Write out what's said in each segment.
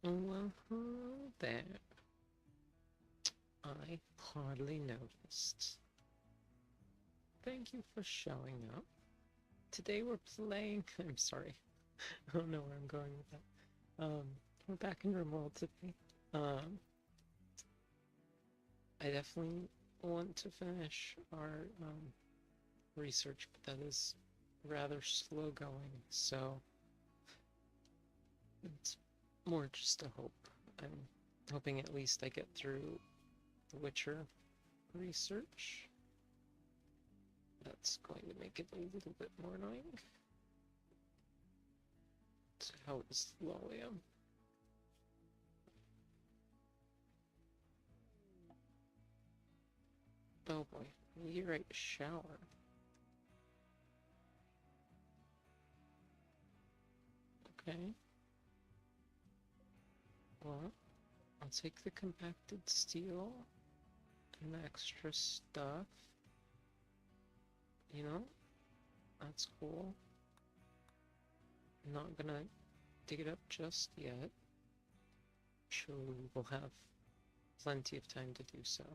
Well, there. I hardly noticed. Thank you for showing up. Today we're playing. I'm sorry. I don't know where I'm going with that. We're back in Rimworld today. Um, I definitely want to finish our research, but that is rather slow going, so it's more just a hope. I'm hoping at least I get through the Witcher research. That's going to make it a little bit more annoying. That's how slow I am. Oh boy, meteorite shower. Okay. Well, I'll take the compacted steel and the extra stuff. You know, that's cool. I'm not gonna dig it up just yet. Sure, we will have plenty of time to do so.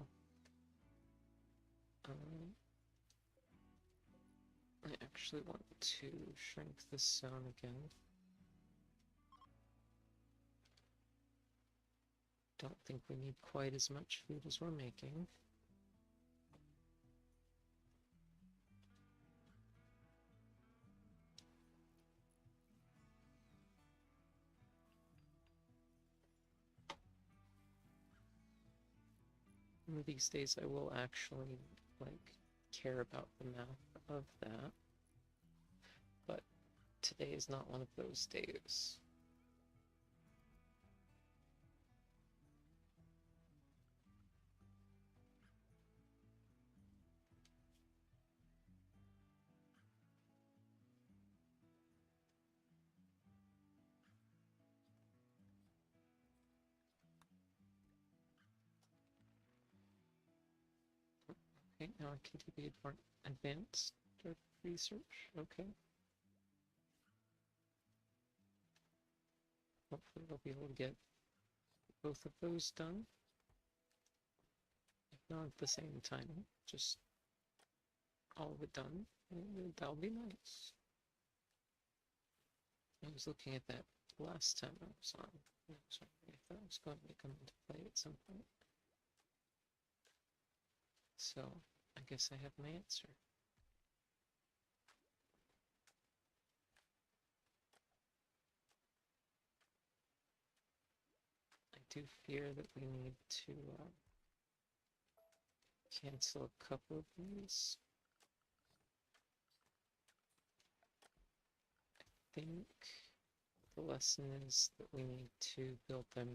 Um, I actually want to shrink this zone again. Don't think we need quite as much food as we're making. One of these days I will actually, like, care about the math of that. But today is not one of those days. Okay, now I can do the advanced research. Okay. Hopefully I'll be able to get both of those done. If not at the same time, just all of it done. That'll be nice. I was looking at that last time I was on. I was wondering if that was going to come into play at some point. So, I guess I have my answer. I do fear that we need to cancel a couple of these. I think the lesson is that we need to build them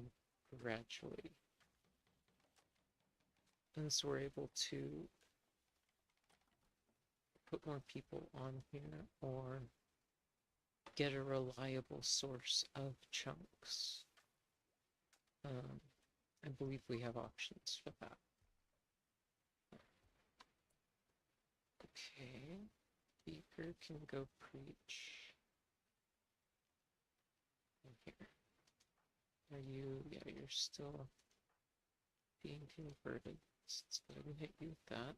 gradually. And so we're able to put more people on here or get a reliable source of chunks. I believe we have options for that. Okay, Beaker can go preach. In here. Are you? Yeah, you're still being converted. Let's go ahead and hit you with that.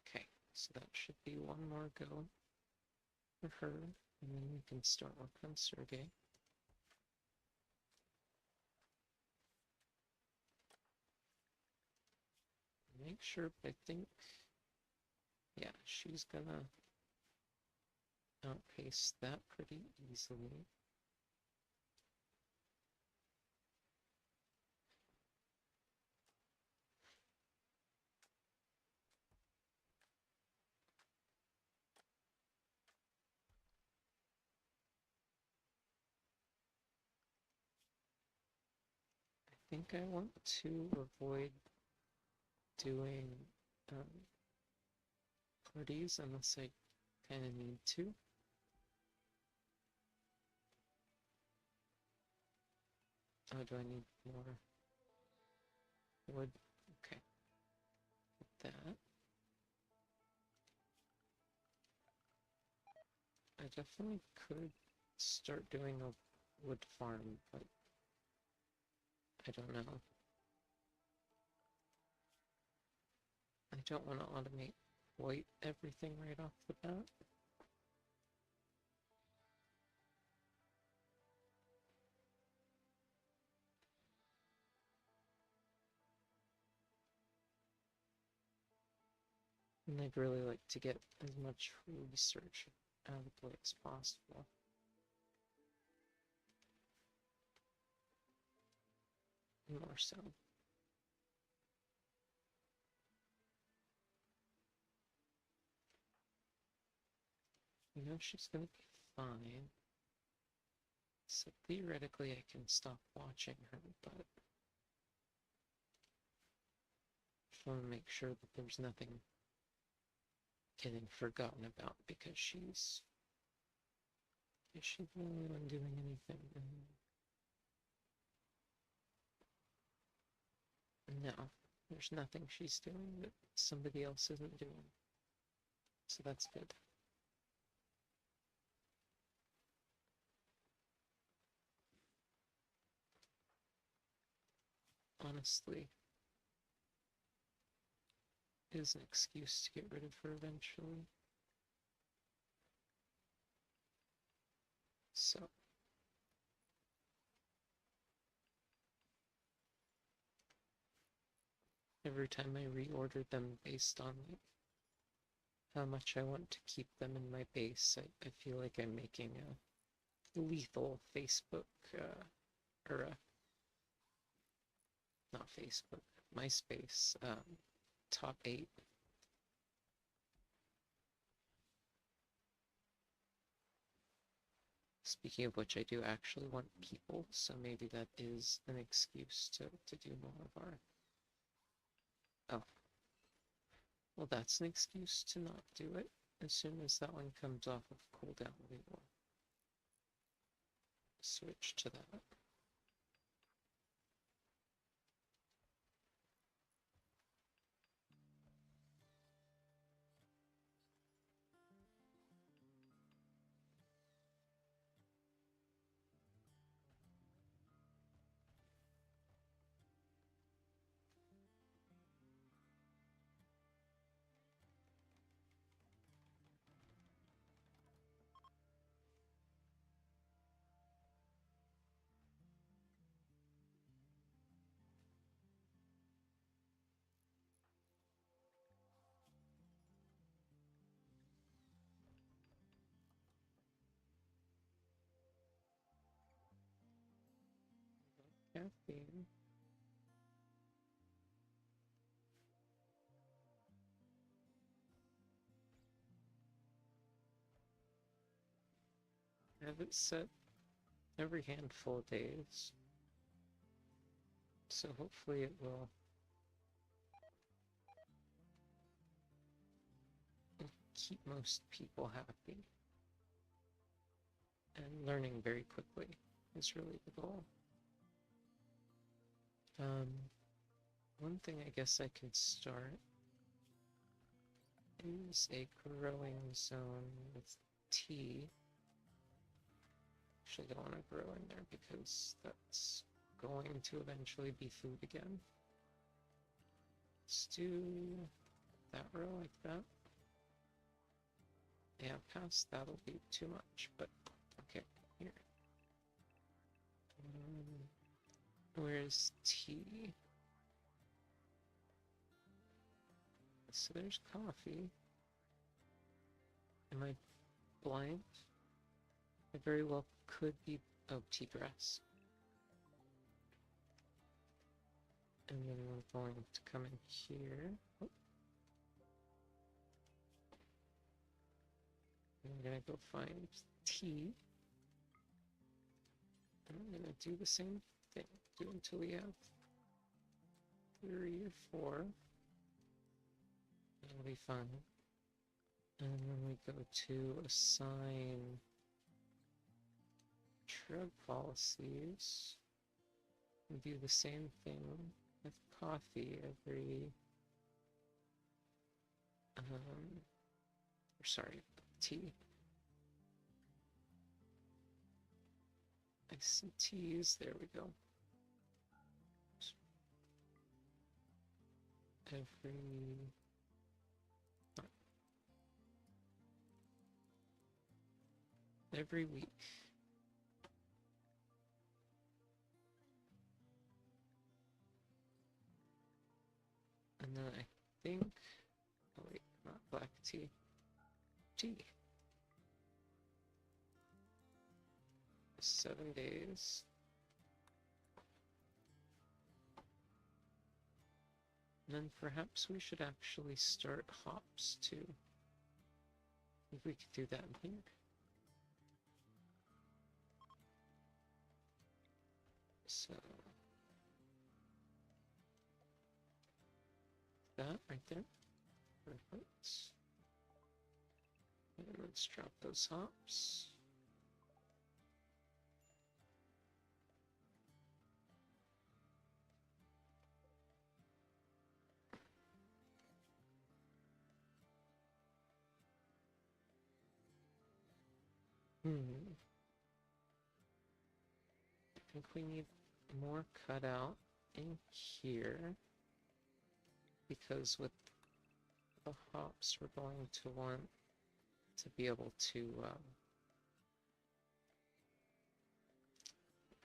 Okay, so that should be one more go for her, and then we can start work on Sergey. Make sure, but I think, yeah, she's gonna outpace that pretty easily. I think I want to avoid doing parties unless I kind of need to. Oh, do I need more wood? Okay, get that. I definitely could start doing a wood farm, but I don't know. I don't want to automate quite everything right off the bat. And I'd really like to get as much research out of the way as possible. More so. You know she's gonna be fine. So theoretically I can stop watching her, but I just want to make sure that there's nothing getting forgotten about because is she the only one doing anything? No, there's nothing she's doing that somebody else isn't doing. So that's good. Honestly, it is an excuse to get rid of her eventually. So, every time I reorder them based on like how much I want to keep them in my base, I feel like I'm making a lethal Facebook, or a, not Facebook, MySpace, top 8. Speaking of which, I do actually want people, so maybe that is an excuse to do more of our... Oh. Well, that's an excuse to not do it. As soon as that one comes off of cooldown, we will switch to that. Caffeine. I have it set every handful of days, so hopefully it will keep most people happy. And learning very quickly is really the goal. One thing I guess I could start is a growing zone with tea. Actually, don't want to grow in there because that's going to eventually be food again. Let's do that row like that. Yeah, past that'll be too much, but okay, here. Where's tea? So there's coffee. Am I blind? I very well could be... Oh, tea grass. And then we're going to come in here. Oh. I'm gonna go find tea. And I'm gonna do the same thing. Do until we have 3 or 4. That'll be fine. And then we go to assign drug policies. We do the same thing with coffee every... sorry, tea. ICTs, there we go. Every week. And then I think, oh wait, not black tea, tea. 7 days. And then perhaps we should actually start hops too. If we could do that in here. So that right there. Perfect. And let's drop those hops. I think we need more cutout in here because with the hops we're going to want to be able to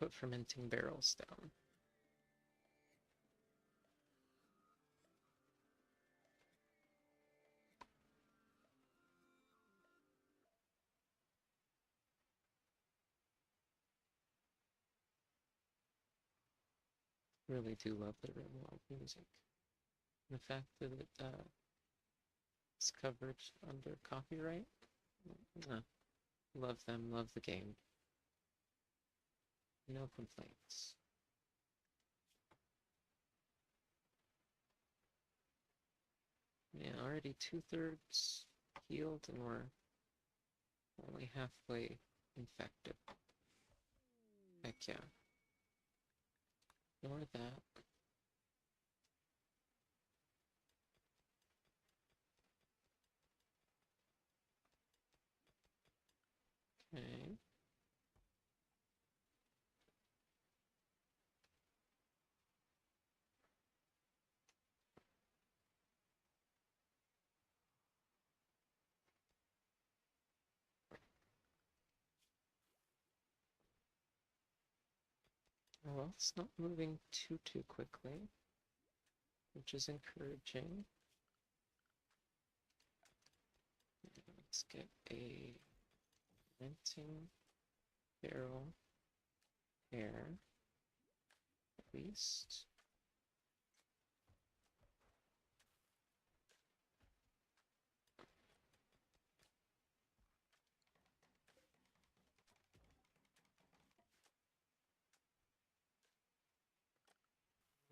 put fermenting barrels down. Really do love the Rimworld music. And the fact that it's covered under copyright. Love them, love the game. No complaints. Yeah, already 2/3 healed and we're only halfway infected. Heck yeah. Ignore that. Okay. Well, it's not moving too quickly, which is encouraging. Let's get a fermenting barrel pair, at least.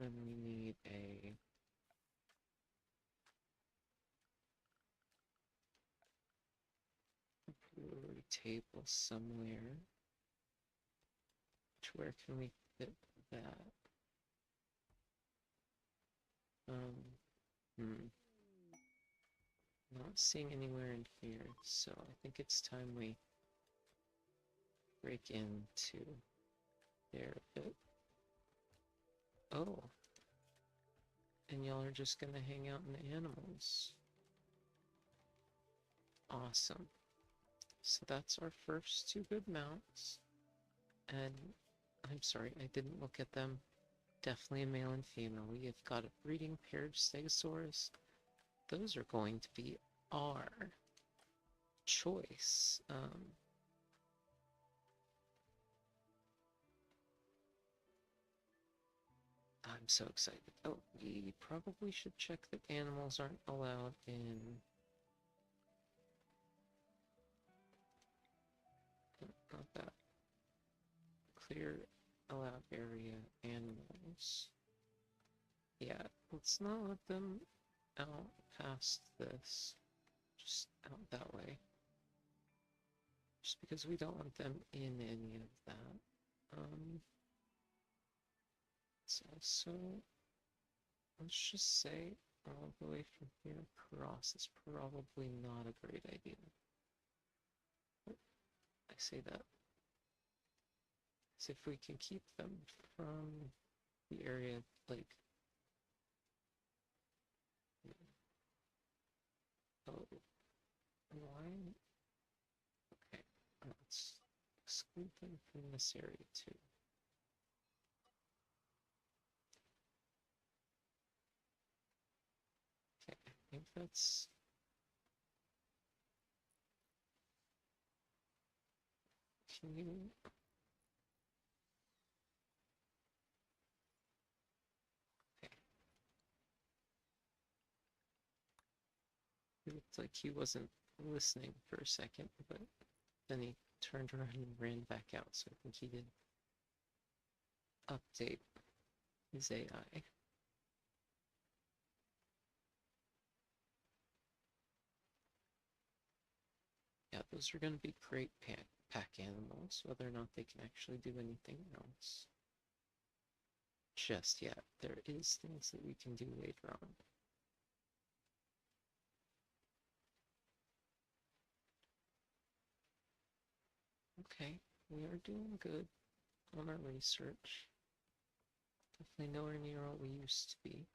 Then we need a brewery table somewhere. Where can we fit that? Not seeing anywhere in here, so I think it's time we break into there a bit. Oh, and y'all are just gonna hang out in the animals. Awesome. So that's our first 2 good mounts. And I'm sorry, I didn't look at them. Definitely a male and female. We have got a breeding paired Stegosaurus. Those are going to be our choice. I'm so excited. Oh, we probably should check that animals aren't allowed in... Not that. Clear allowed area animals. Yeah, let's not let them out past this. Just out that way. Just because we don't want them in any of that. It's also, let's just say, all the way from here across is probably not a great idea. I say that. So if we can keep them from the area, like, oh, why? Okay, let's exclude them from this area too. Okay, I think that's... Can you... Okay. It looked like he wasn't listening for a second, but then he turned around and ran back out, so I think he did update his AI. Yeah, those are going to be great pack animals, whether or not they can actually do anything else. Just yet. There is things that we can do later on. Okay, we are doing good on our research. Definitely nowhere near what we used to be.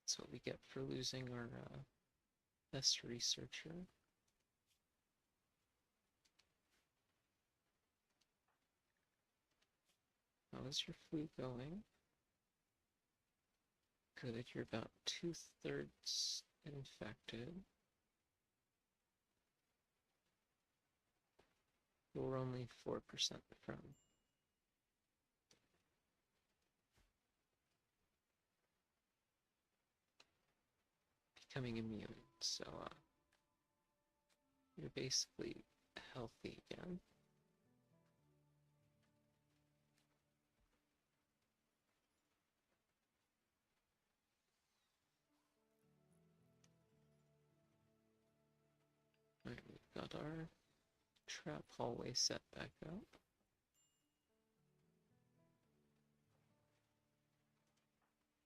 That's what we get for losing our best researcher. How is your flu going? Good, you're about 2/3 infected. You're only 4% from becoming immune, so you're basically healthy again. Alright, we've got our trap hallway set back up.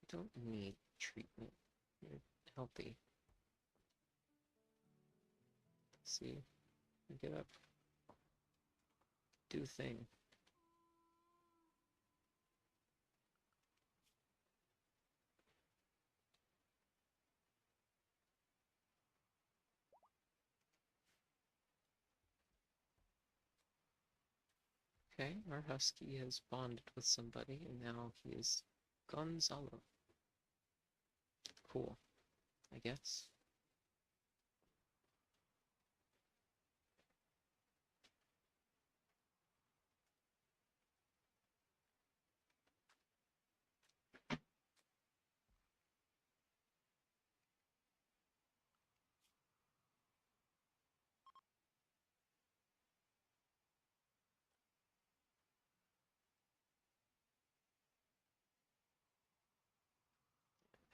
You don't need treatment. You're healthy. See? Get up. Do thing. Okay, our husky has bonded with somebody, and now he is Gonzalo. Cool, I guess.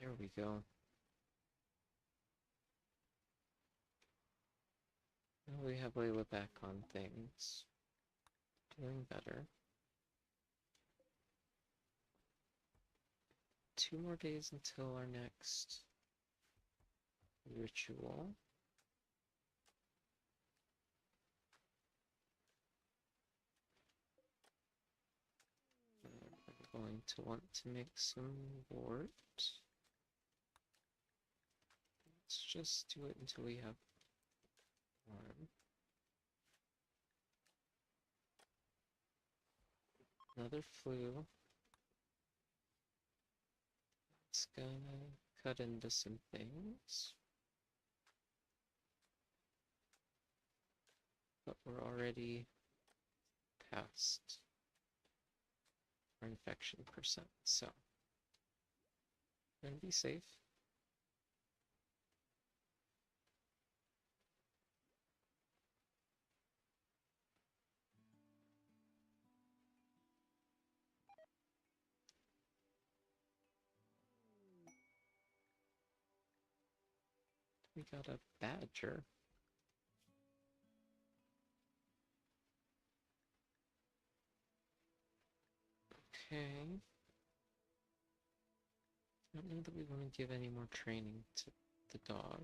There we go. Now we have Layla back on things. Doing better. 2 more days until our next ritual. I'm going to want to make some wart. Let's just do it until we have one. Another flu. It's gonna cut into some things. But we're already past our infection percent, so we're gonna be safe. We got a badger. Okay. I don't know that we want to give any more training to the dog.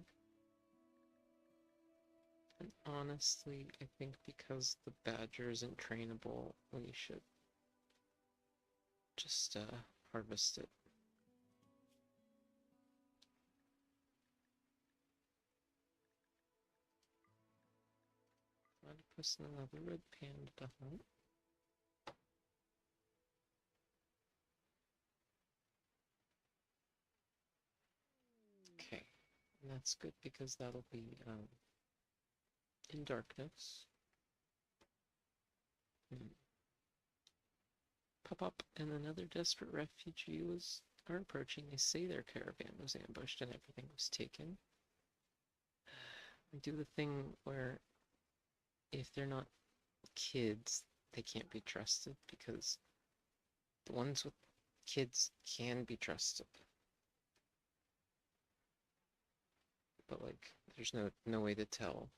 And honestly, I think because the badger isn't trainable, we should just harvest it. Platypus and another red panda to hunt. Okay, and that's good because that'll be in darkness. Pop up and another desperate refugee are approaching. They say their caravan was ambushed and everything was taken. I do the thing where if they're not kids, they can't be trusted because the ones with kids can be trusted. But like there's no way to tell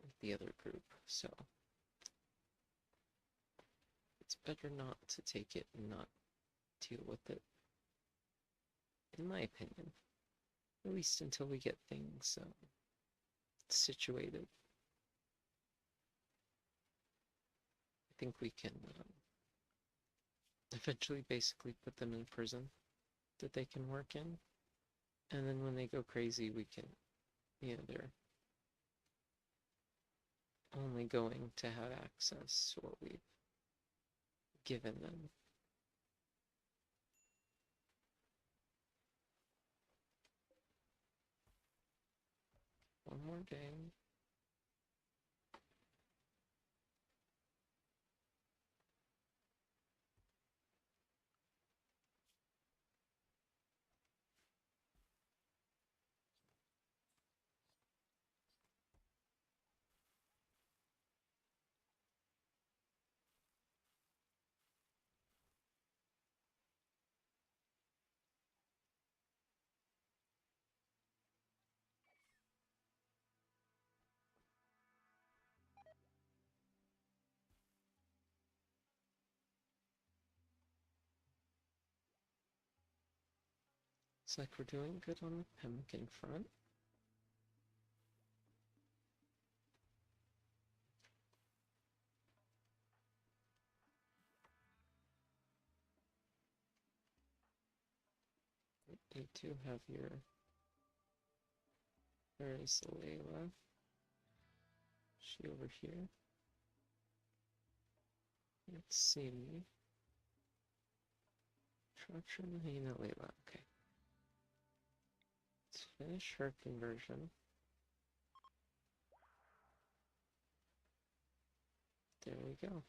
with the other group, so it's better not to take it and not deal with it, in my opinion. At least until we get things situated. I think we can eventually basically put them in prison that they can work in. And then when they go crazy, we can, they're only going to have access to what we've given them. One more day. It's like we're doing good on the pemmican front. You two have your... Where is Layla? She over here? Let's see. Structure Mahina Layla. Okay. Let's finish her conversion. There we go.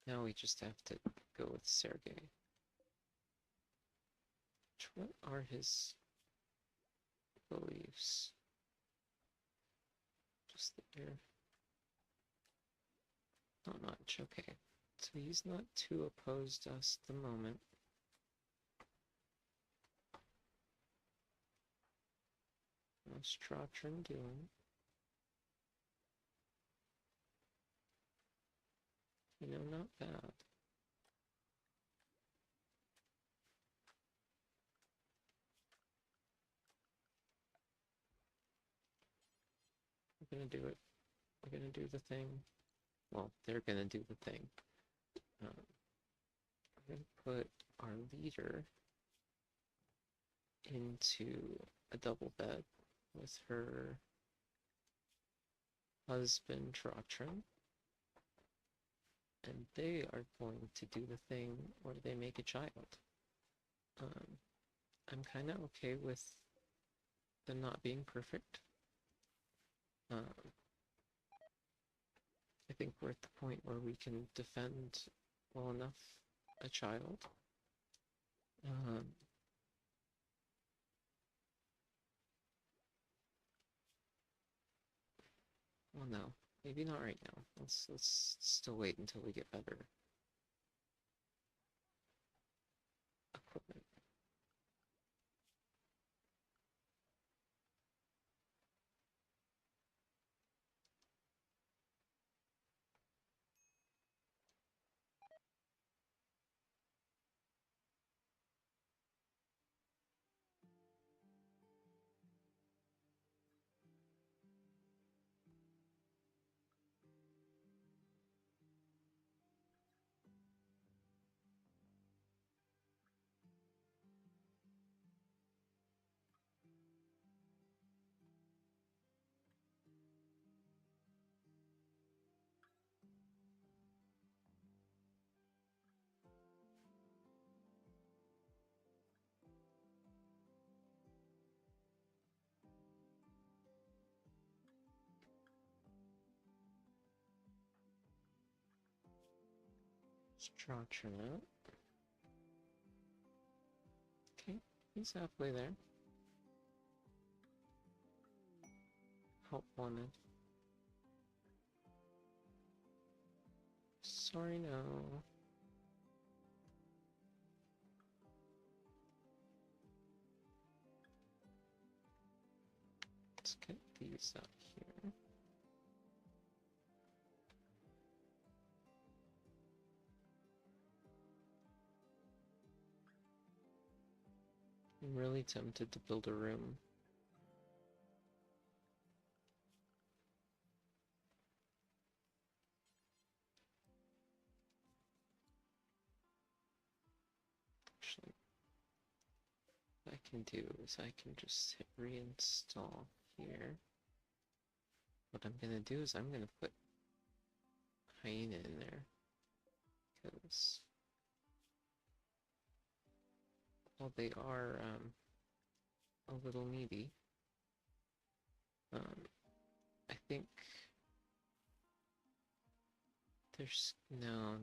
Now we just have to go with Sergey. What are his beliefs? Just there. Not much, okay. So he's not too opposed to us at the moment. How's Trotron doing? Not bad. We're gonna do it. We're gonna do the thing. Well, they're gonna do the thing. We're gonna put our leader into a double bed with her husband Trotron. And they are going to do the thing where they make a child. I'm kind of okay with them not being perfect. I think we're at the point where we can defend well enough a child. Well, no, maybe not right now. Let's still wait until we get better equipment. Structure that. Okay, he's halfway there. Help wanted. Sorry, no. Let's get these out here. I'm really tempted to build a room. Actually, what I can do is I can just hit reinstall here. What I'm gonna do is I'm gonna put hyena in there, because while they are a little needy, I think there's no.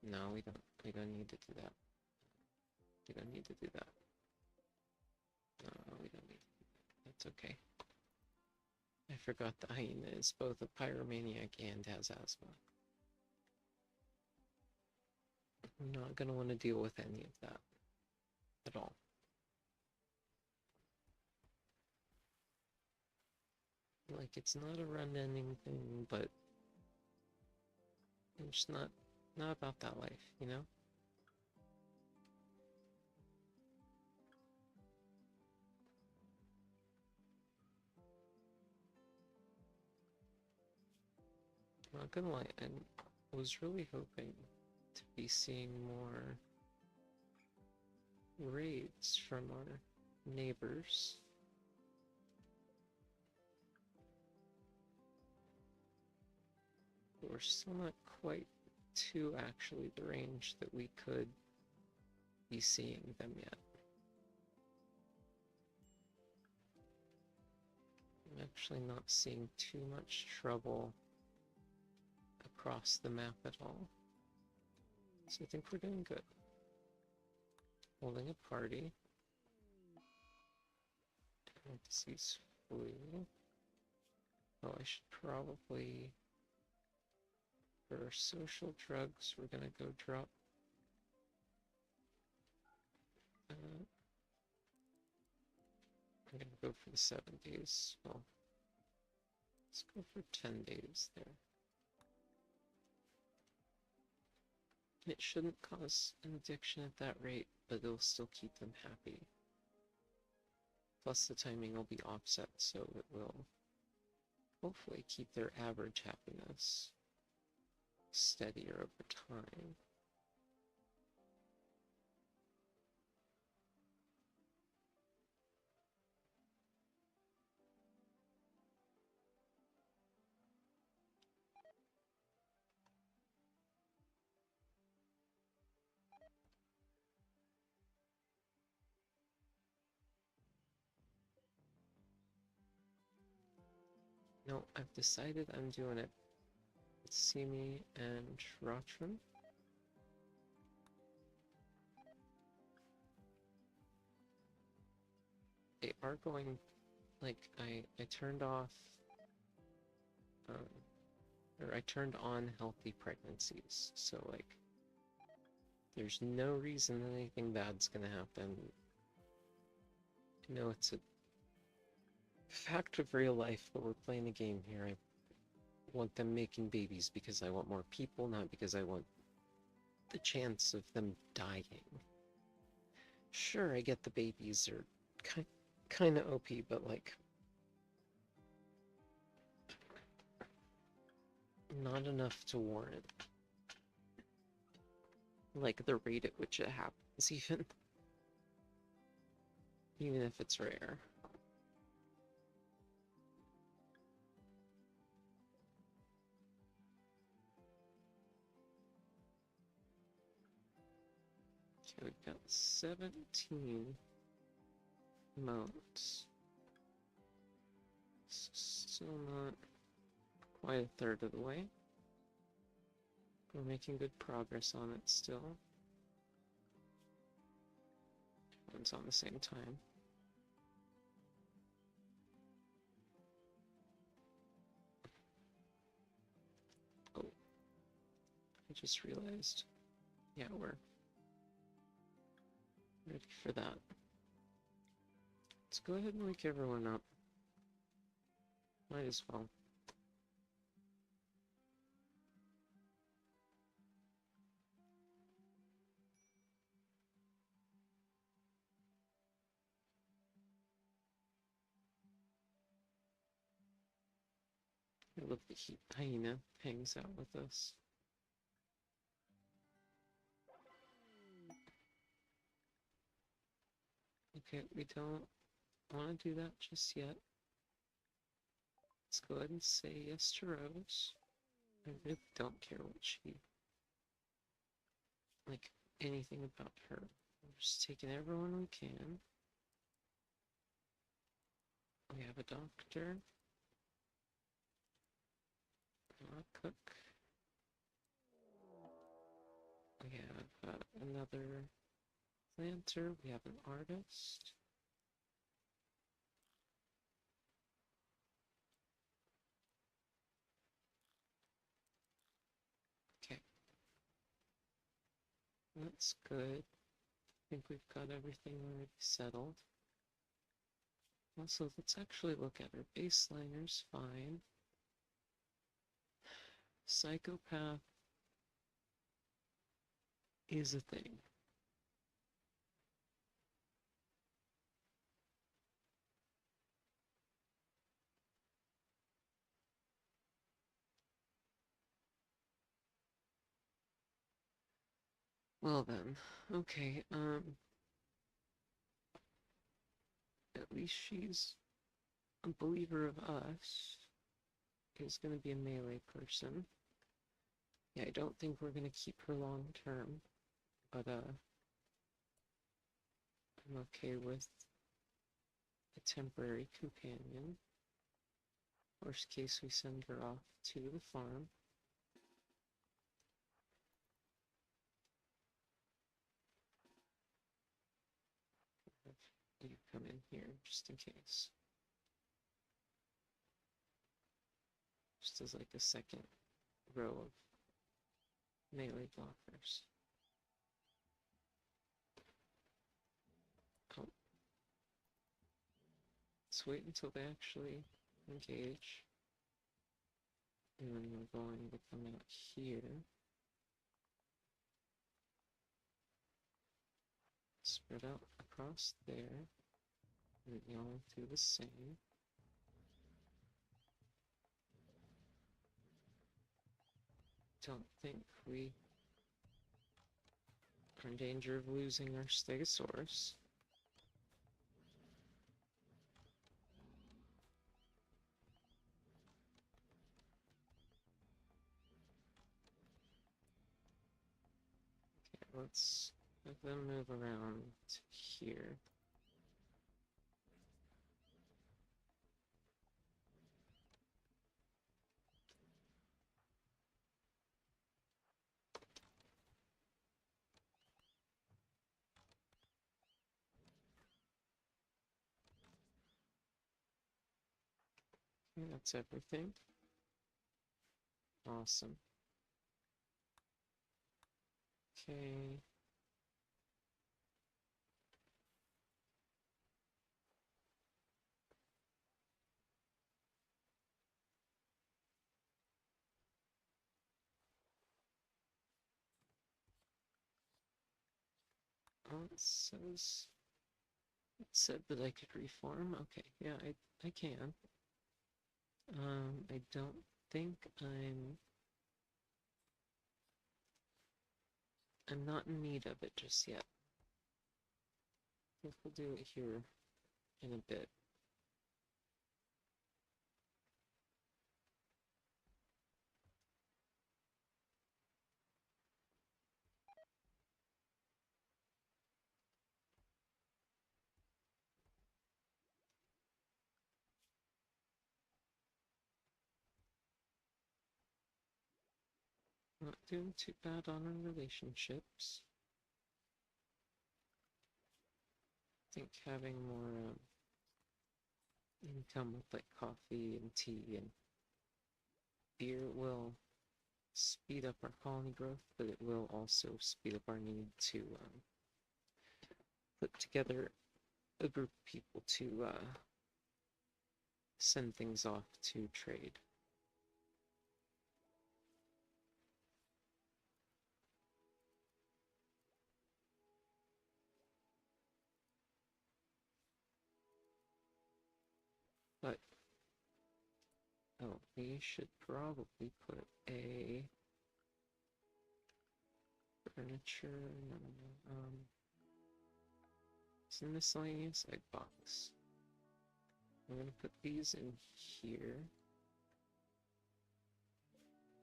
No, we don't need to do that. We don't need to do that. No, we don't need to do that. That's okay. I forgot the hyena is both a pyromaniac and has asthma. I'm not gonna want to deal with any of that at all. Like, it's not a run-ending thing, but it's not about that life, you know? I'm not gonna lie, I was really hoping to be seeing more raids from our neighbors. But we're still not quite to actually the range that we could be seeing them yet. I'm actually not seeing too much trouble across the map at all. So I think we're doing good. Holding a party. Disease flu. Oh, I should probably... For social drugs, we're gonna go drop... I'm gonna go for the 7 days. Well, let's go for 10 days there. It shouldn't cause an addiction at that rate, but it'll still keep them happy. Plus the timing will be offset, so it will hopefully keep their average happiness steadier over time. No, I've decided I'm doing it. Simi and Shratram. They are going, like, I turned off, or I turned on healthy pregnancies, so, like, there's no reason anything bad's gonna happen. You know, it's a fact of real life, but we're playing a game here. I want them making babies because I want more people, not because I want the chance of them dying. Sure, I get the babies are kind of OP, but, like, not enough to warrant, like, the rate at which it happens, even if it's rare. Okay, we've got 17 modes. Still not quite a third of the way. We're making good progress on it still. One's on the same time. Oh, I just realized. Yeah, we're ready for that. Let's go ahead and wake everyone up. Might as well. I love the hyena hangs out with us. Okay, we don't want to do that just yet. Let's go ahead and say yes to Rose. I really don't care what she, like, anything about her. We're just taking everyone we can. We have a doctor. A cook. We have another planter. We have an artist. Okay. That's good. I think we've got everything already settled. Also, let's actually look at her. Baseliner's fine. Psychopath is a thing. Well then, okay, at least she's a believer of us. Is gonna be a melee person. Yeah, I don't think we're gonna keep her long term, but I'm okay with a temporary companion. Worst case, we send her off to the farm. Have you come in here just in case. Just as like a second row of melee blockers. Oh. Let's wait until they actually engage. And then we're going to come out here. Spread out across there. And y'all do the same. Don't think we are in danger of losing our Stegosaurus. Okay, let's have them move around to here. Okay, that's everything. Awesome. Okay. Oh, it said that I could reform. Okay, yeah, I can. I don't think I'm not in need of it just yet. I think we'll do it here in a bit. Not doing too bad on our relationships. I think having more income with like coffee and tea and beer will speed up our colony growth, but it will also speed up our need to put together a group of people to send things off to trade. But, oh, we should probably put a furniture, no, it's a miscellaneous egg box. I'm gonna put these in here.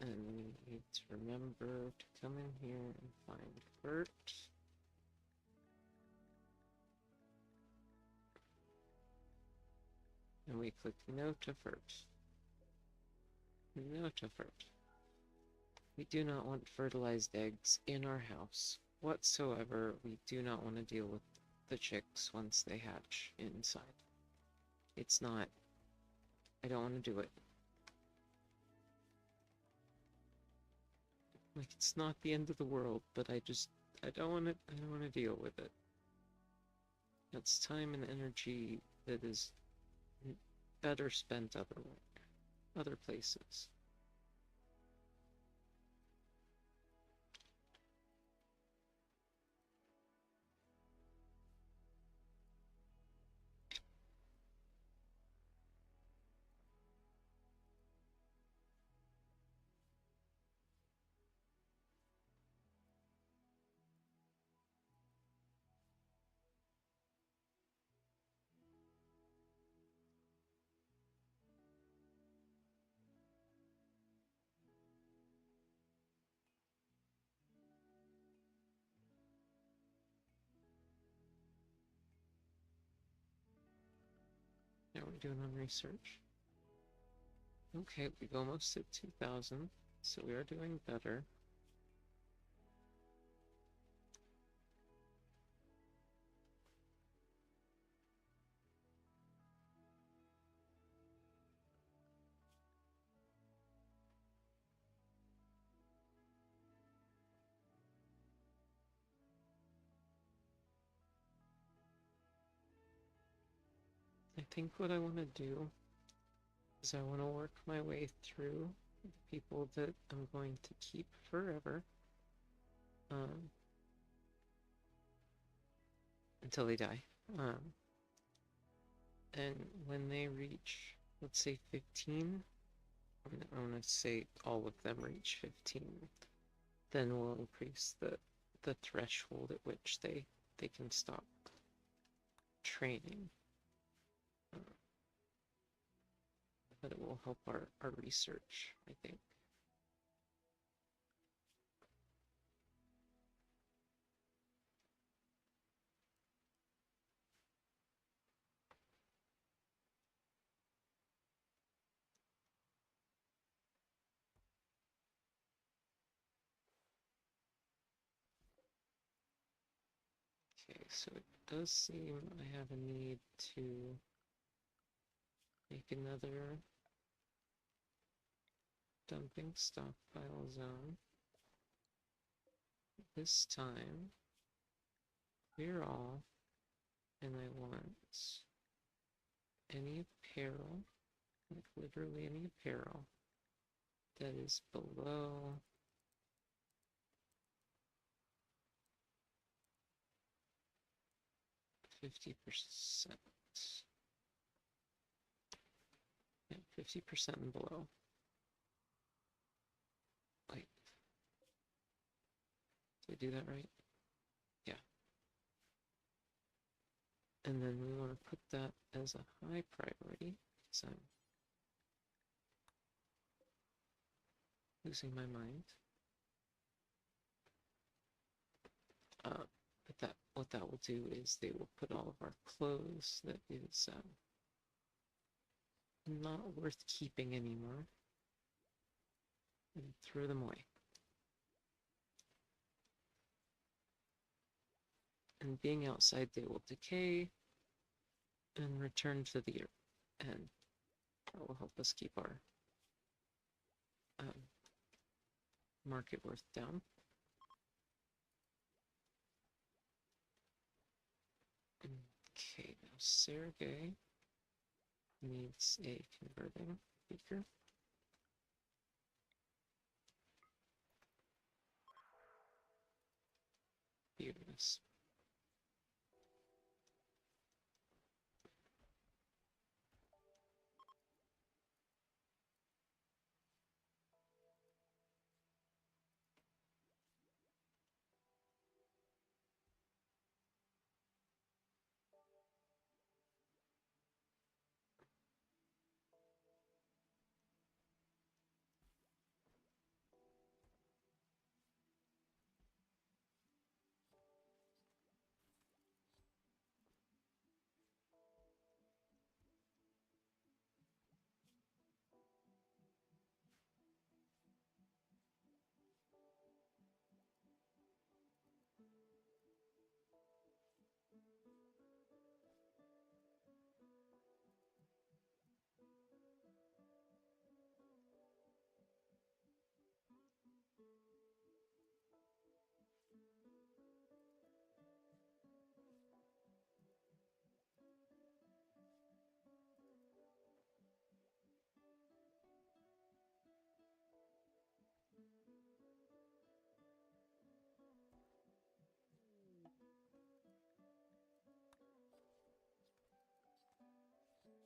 And we need to remember to come in here and find Bert. And we click no to Bert. No to Bert. We do not want fertilized eggs in our house whatsoever. We do not want to deal with the chicks once they hatch inside. It's not, I don't want to do it. Like, it's not the end of the world, but I don't want to deal with it. That's time and energy that is better spent other places. How are we doing on research? Okay, we've almost hit 2,000, so we are doing better. I think what I want to do is I want to work my way through the people that I'm going to keep forever, until they die. And when they reach, let's say 15, I want to say all of them reach 15, then we'll increase the threshold at which they can stop training. But it will help our research, I think. Okay, so it does seem I have a need to make another dumping stockpile zone. This time, clear all, and I want any apparel, like literally any apparel, that is below 50%. Yeah, 50% and below. Wait. Did I do that right? Yeah. And then we want to put that as a high priority, because I'm losing my mind. But what that will do is they will put all of our clothes that is not worth keeping anymore and throw them away. and being outside they will decay and return to the earth, and that will help us keep our market worth down. Okay, now Sergey needs a converting beaker. Beautiful.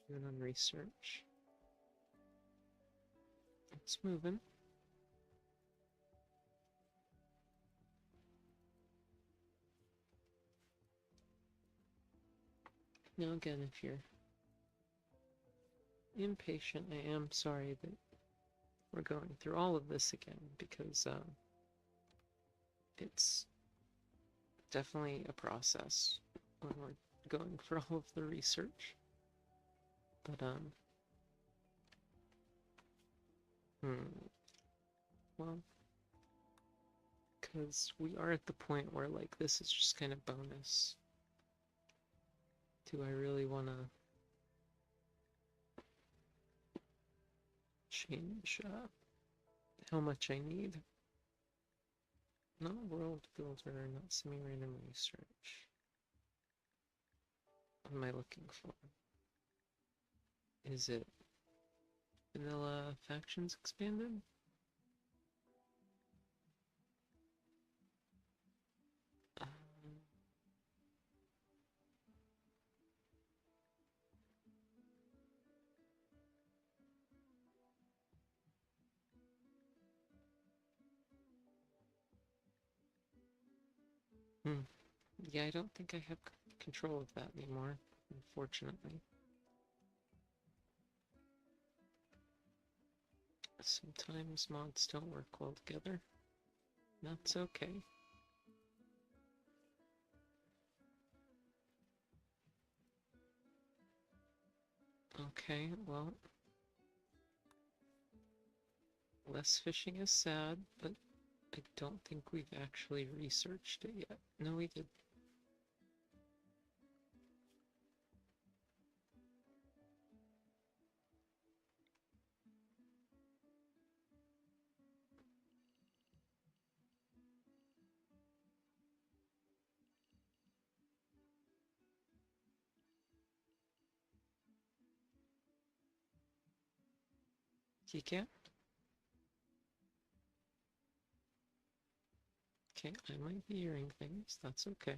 Doing on research. It's moving. Now again, if you're impatient, I am sorry that we're going through all of this again, because it's definitely a process when we're going for all of the research. But well, because we are at the point where, like, this is just kind of bonus. Do I really want to change how much I need? Not world builder, not semi-random research. What am I looking for? Is it vanilla factions expanded? Yeah, I don't think I have control of that anymore, unfortunately. Sometimes mods don't work well together. That's okay. Okay, well, less fishing is sad, but I don't think we've actually researched it yet. No, we did. Keycat? Okay, I might be hearing things. That's okay.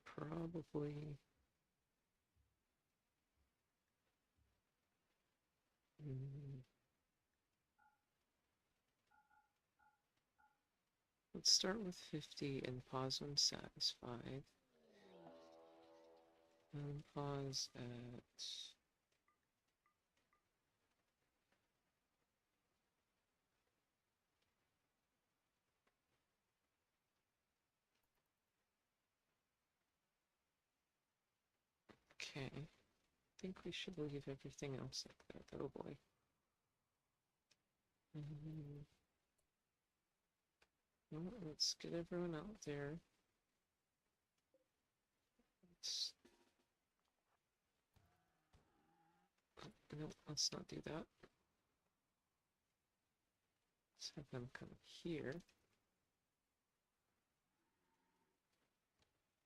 Probably... Let's start with 50 and pause when satisfied. And pause at... Okay. I think we should leave everything else like that. Oh boy. Well, let's get everyone out there. No, let's not do that. Let's have them come here.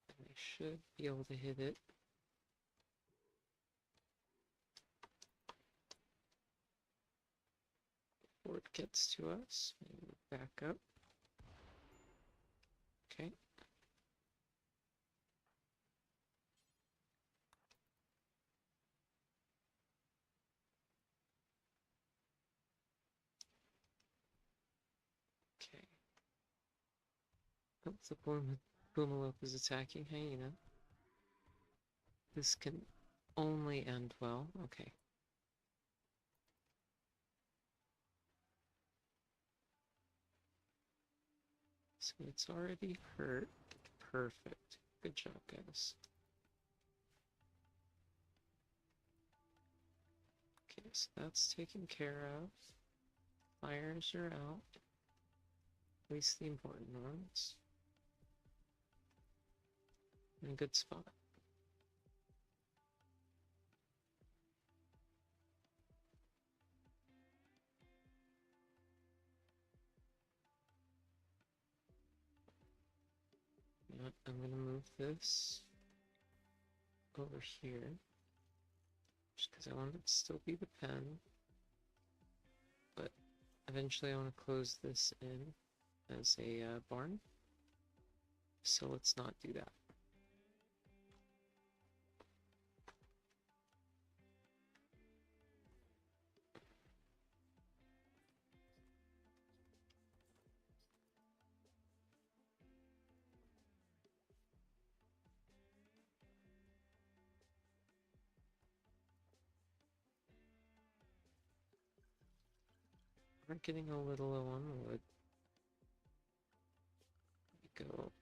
And they should be able to hit it. Before it gets to us. Maybe back up. Okay. Okay. Oh, the Boomalope is attacking Hyena. This can only end well. Okay. So it's already hurt. Perfect. Good job, guys. Okay, so that's taken care of. Fires are out. At least the important ones. In a good spot. Yeah, I'm gonna move this over here. Just because I want it to still be the pen. But eventually I want to close this in as a barn. So let's not do that. We're getting a little low on wood. Go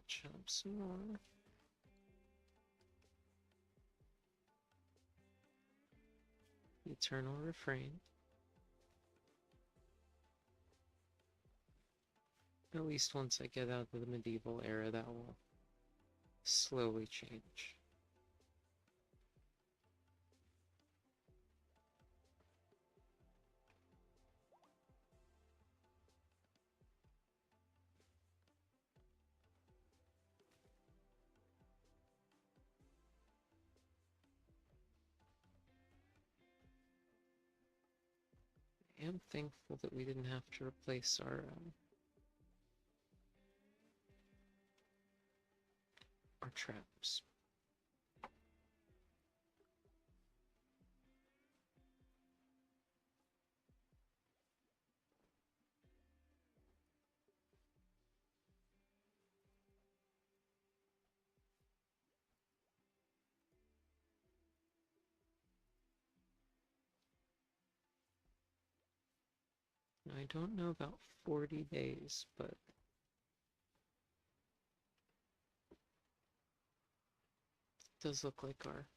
chop some more. Eternal refrain. At least once I get out of the medieval era, that will slowly change. I am thankful that we didn't have to replace our traps. Now, I don't know about 40 days, but it does look like our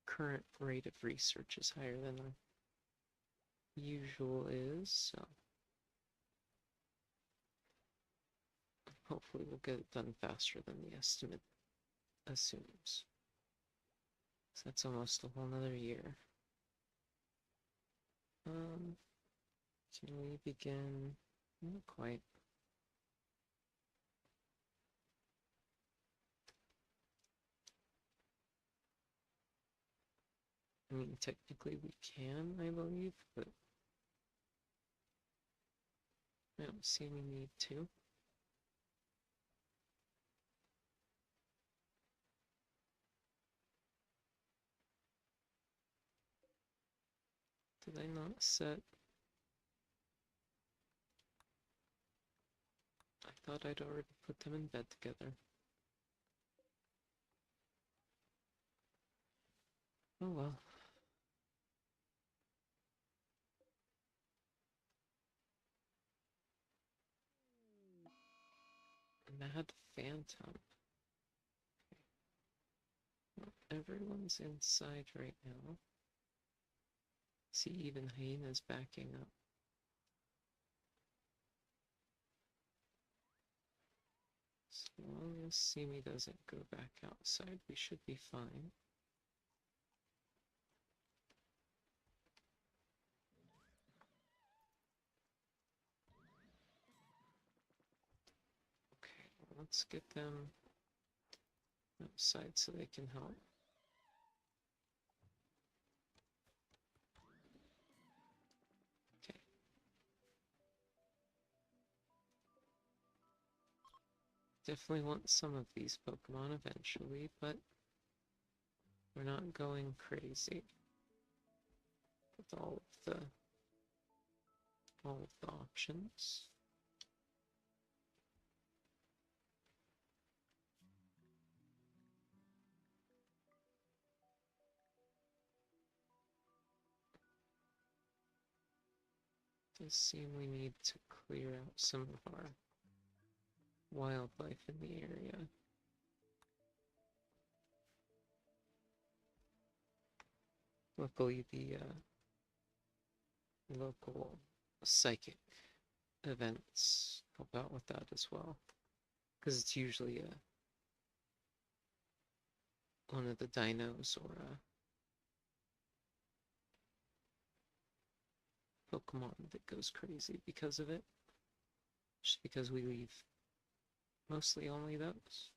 current rate of research is higher than our usual is, so hopefully we'll get it done faster than the estimate assumes. So that's almost a whole nother year. Can we begin? Not quite. I mean, technically we can, I believe, but I don't see any need to. Did I not set? I thought I'd already put them in bed together. Oh well. Mad Phantom. Well, everyone's inside right now. See, even Hyena's backing up. As long as Simi doesn't go back outside, we should be fine. Okay, let's get them outside so they can help. Okay. Definitely want some of these Pokemon eventually, but we're not going crazy with all of the options. Does seem we need to clear out some of our wildlife in the area. Luckily, the local psychic events help out with that as well, because it's usually one of the dinos or a Pokemon that goes crazy because of it, just because we leave mostly only those.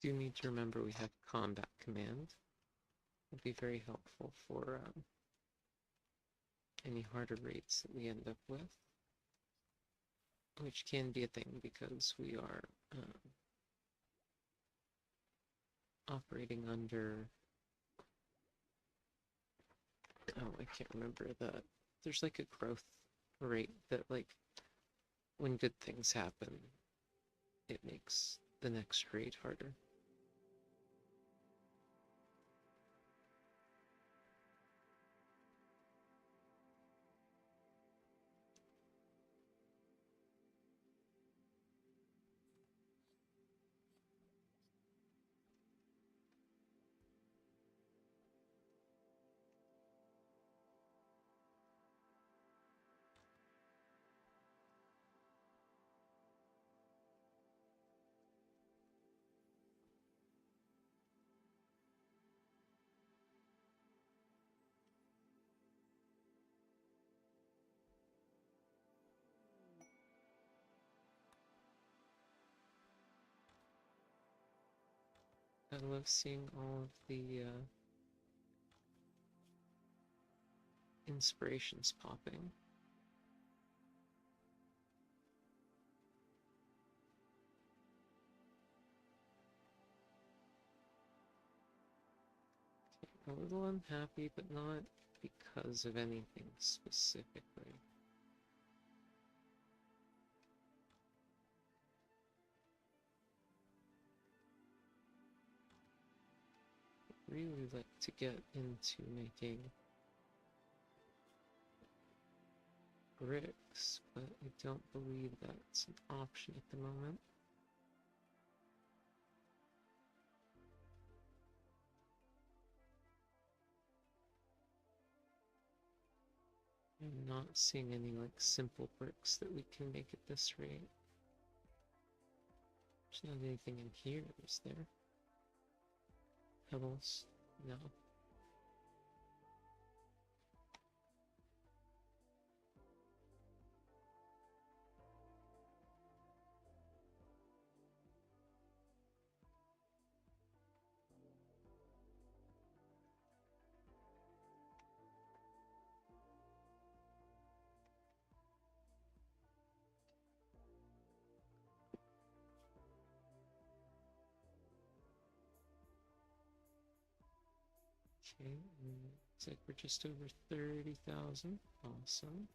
Do need to remember we have combat command. It'll be very helpful for any harder raids that we end up with, which can be a thing because we are operating under, oh, I can't remember there's like a growth rate that, like, when good things happen, it makes the next raid harder. I love seeing all of the inspirations popping. A little unhappy, but not because of anything specifically. Really like to get into making bricks, but I don't believe that's an option at the moment. I'm not seeing any like simple bricks that we can make at this rate. There's not anything in here, is there? Pebbles? No. Okay, looks like we're just over 30,000. Awesome.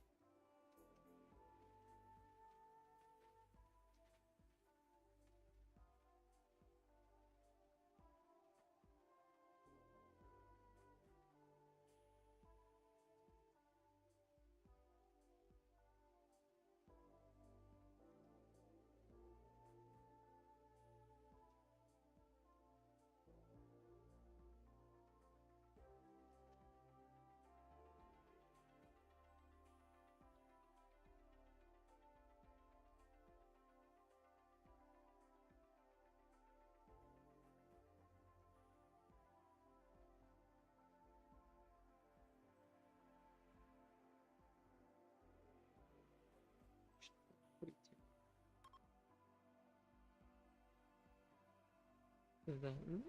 Then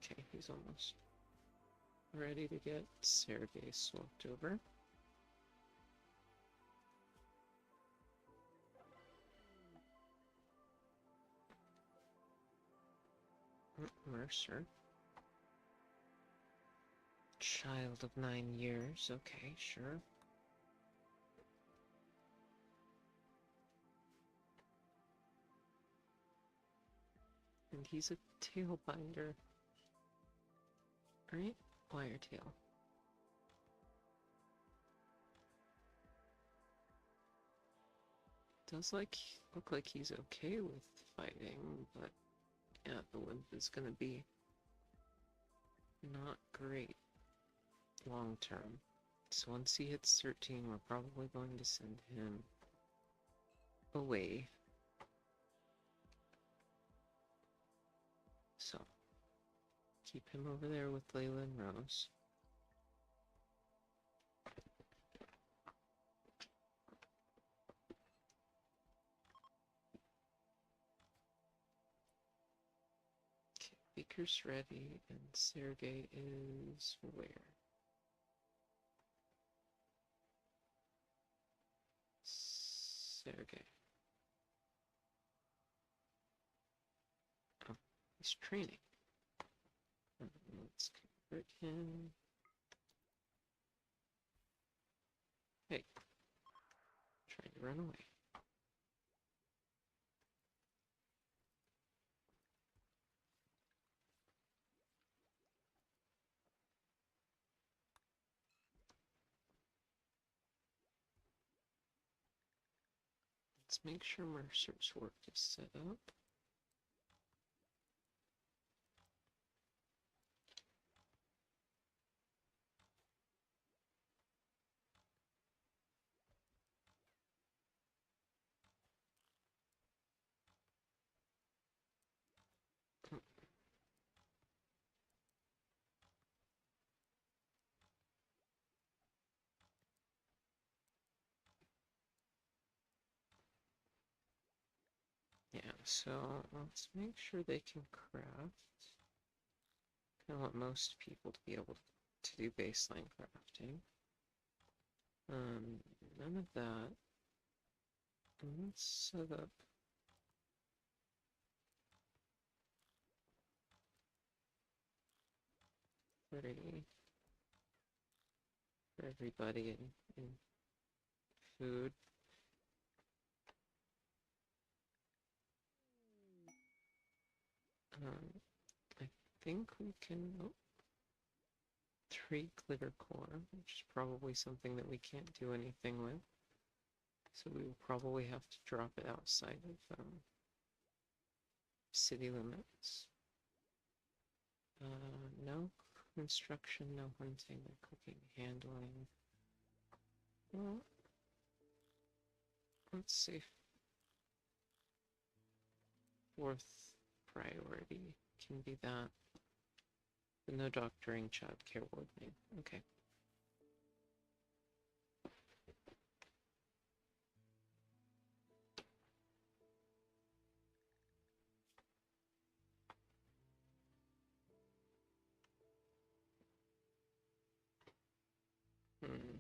okay, he's almost ready to get Sergei swapped over. Mercer. Child of 9 years. Okay, sure. And he's a tail binder. Right? Wire tail. Does look like he's okay with fighting, but yeah, the limp is gonna be not great long term. So once he hits 13, we're probably going to send him away. So keep him over there with Layla and Rose. Okay, Beaker's ready, and Sergei is where? Sergei. Oh, he's training. Let's convert him. Hey, trying to run away. Let's make sure Mercer's work is set up. Yeah, so let's make sure they can craft. I want most people to be able to do baseline crafting. None of that. Let's set up three for everybody in food. I think we can. Oh, 3 glitter core, which is probably something that we can't do anything with. So we will probably have to drop it outside of city limits. No construction, no hunting, no cooking, handling. Well, let's see. 4th priority can be that. But no doctoring, childcare, warding. Okay. Hmm.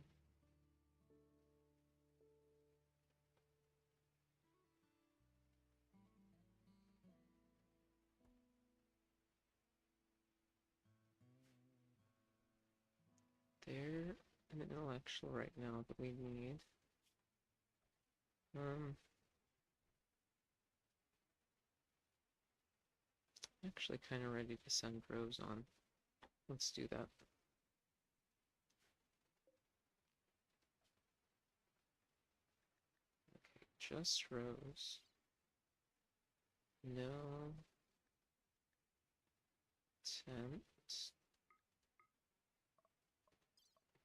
They're an intellectual right now that we need. Actually kind of ready to send Rose on. Let's do that. Okay, just Rose. No tent.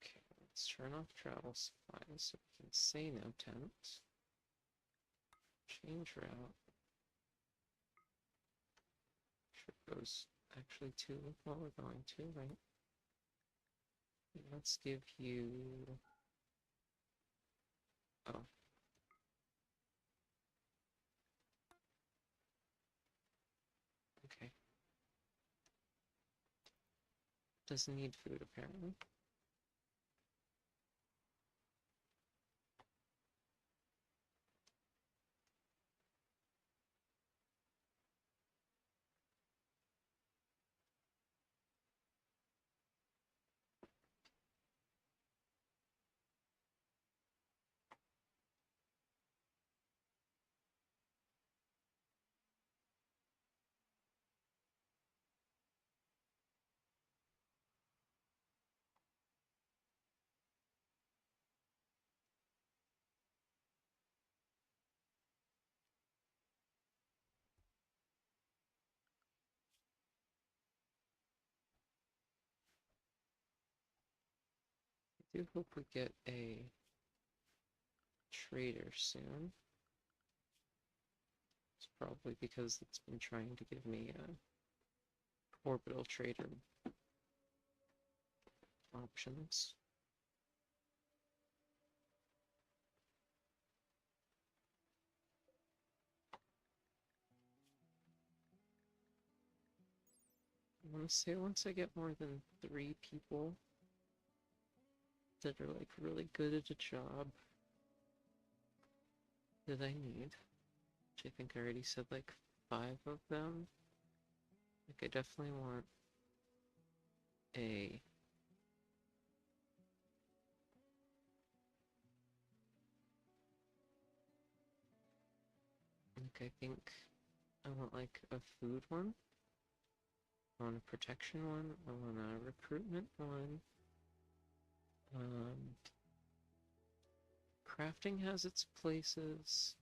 Okay, let's turn off travel supplies so we can say no tent. Change route. Sure goes actually to what we're going to, right? Let's give you... Oh. Okay. Doesn't need food, apparently. I do hope we get a trader soon. It's probably because it's been trying to give me orbital trader options. I want to say once I get more than 3 people that are like really good at a job that I need, which I think I already said like 5 of them. Like I definitely want a I think I want like a food one, I want a protection one, I want a recruitment one. Crafting has its places.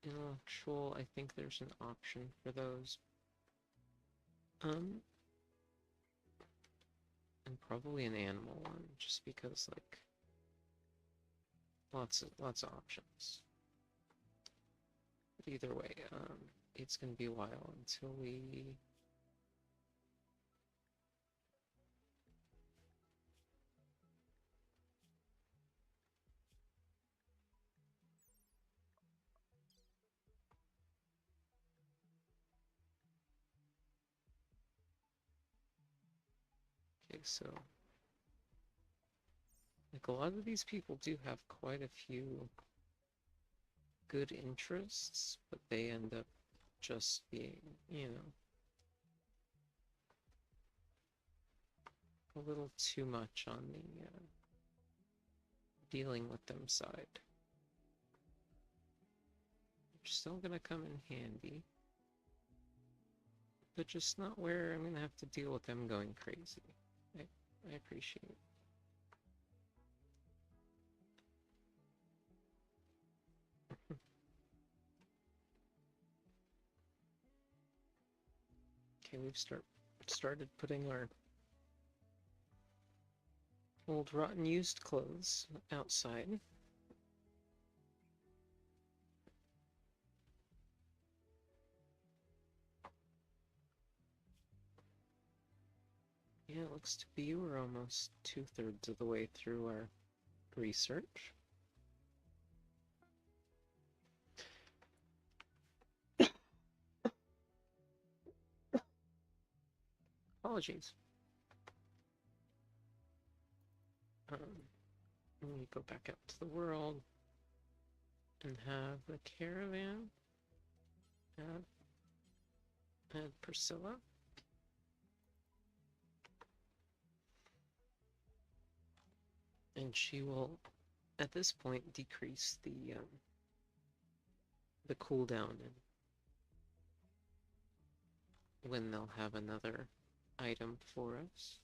Intellectual, I think there's an option for those. And probably an animal one, just because like lots of options. But either way, it's gonna be a while until we okay, so like a lot of these people do have quite a few good interests, but they end up just being, you know, a little too much on the dealing with them side. They're still gonna come in handy, but just not where I'm gonna have to deal with them going crazy. I appreciate it. Okay, we've started putting our old rotten used clothes outside. Yeah, it looks to be we're almost 2/3 of the way through our research. Apologies. Let me go back out to the world and have the caravan add Priscilla. And she will, at this point, decrease the cooldown and when they'll have another item for us.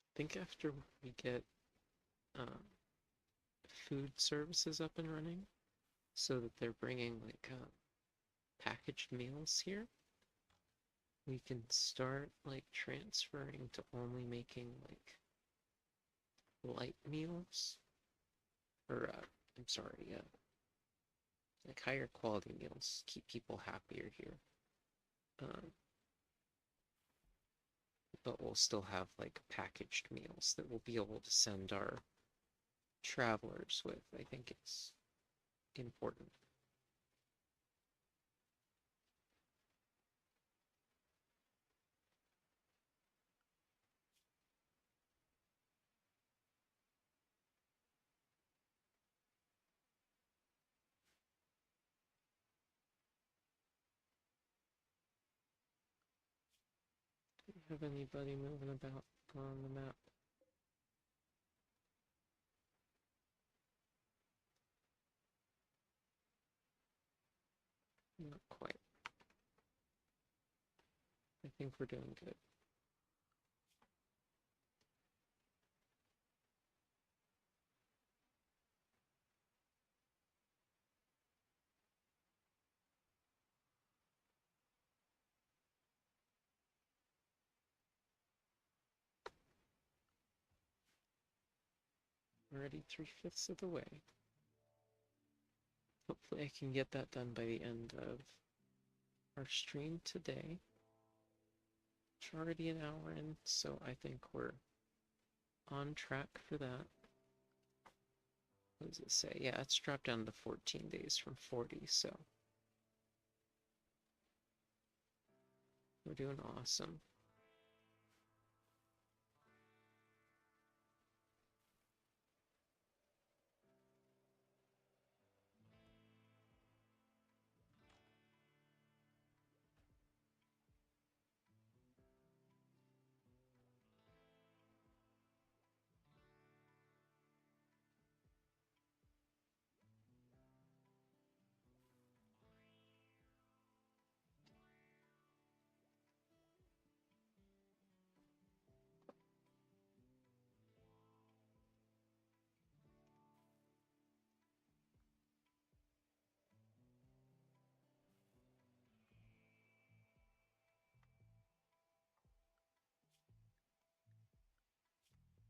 I think after we get um, food services up and running, so that they're bringing like packaged meals here, we can start like transferring to only making like light meals, or I'm sorry, like higher quality meals. Keep people happier here. Um, but we'll still have like packaged meals that we'll be able to send our travelers with. I think it's important. Do you have anybody moving about on the map? Not quite. I think we're doing good. Already 3/5 of the way. Hopefully I can get that done by the end of our stream today. It's already an hour in, so I think we're on track for that. What does it say? Yeah, it's dropped down to 14 days from 40, so we're doing awesome.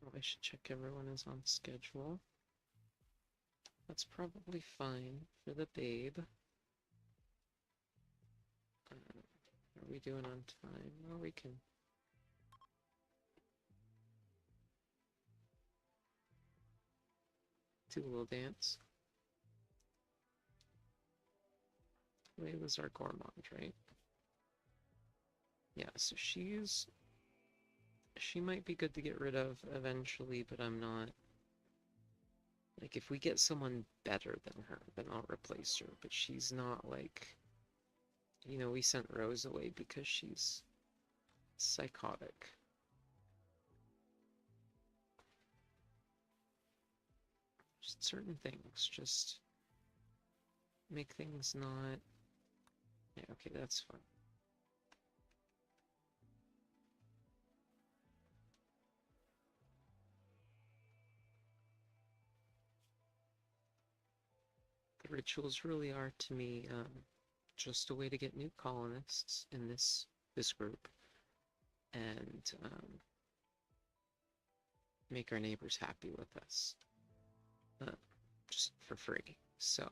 Oh, I should check everyone is on schedule. That's probably fine for the babe. Are we doing on time? Well, we can. Do a little dance. Layla's our gourmand, right? Yeah, so she might be good to get rid of eventually, but I'm not. Like, if we get someone better than her, then I'll replace her. But she's not like, we sent Rose away because she's psychotic. Just certain things just make things not. Yeah, okay, that's fine. The rituals really are to me just a way to get new colonists in this group and make our neighbors happy with us, uh, just for free. So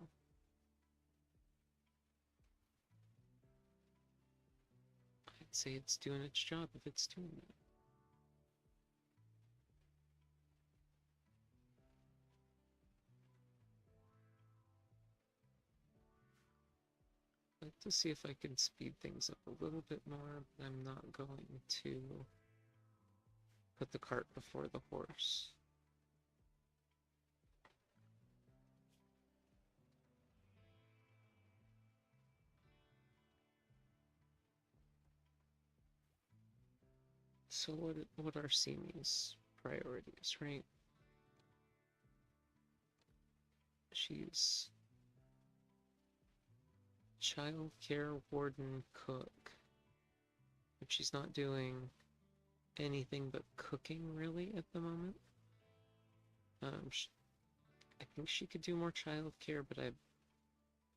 I'd say it's doing its job if it's doing that. like to see if I can speed things up a little bit more, but I'm not going to put the cart before the horse. So what are Simi's priorities, right? She's child care warden cook. But she's not doing anything but cooking really at the moment. I think she could do more child care, but I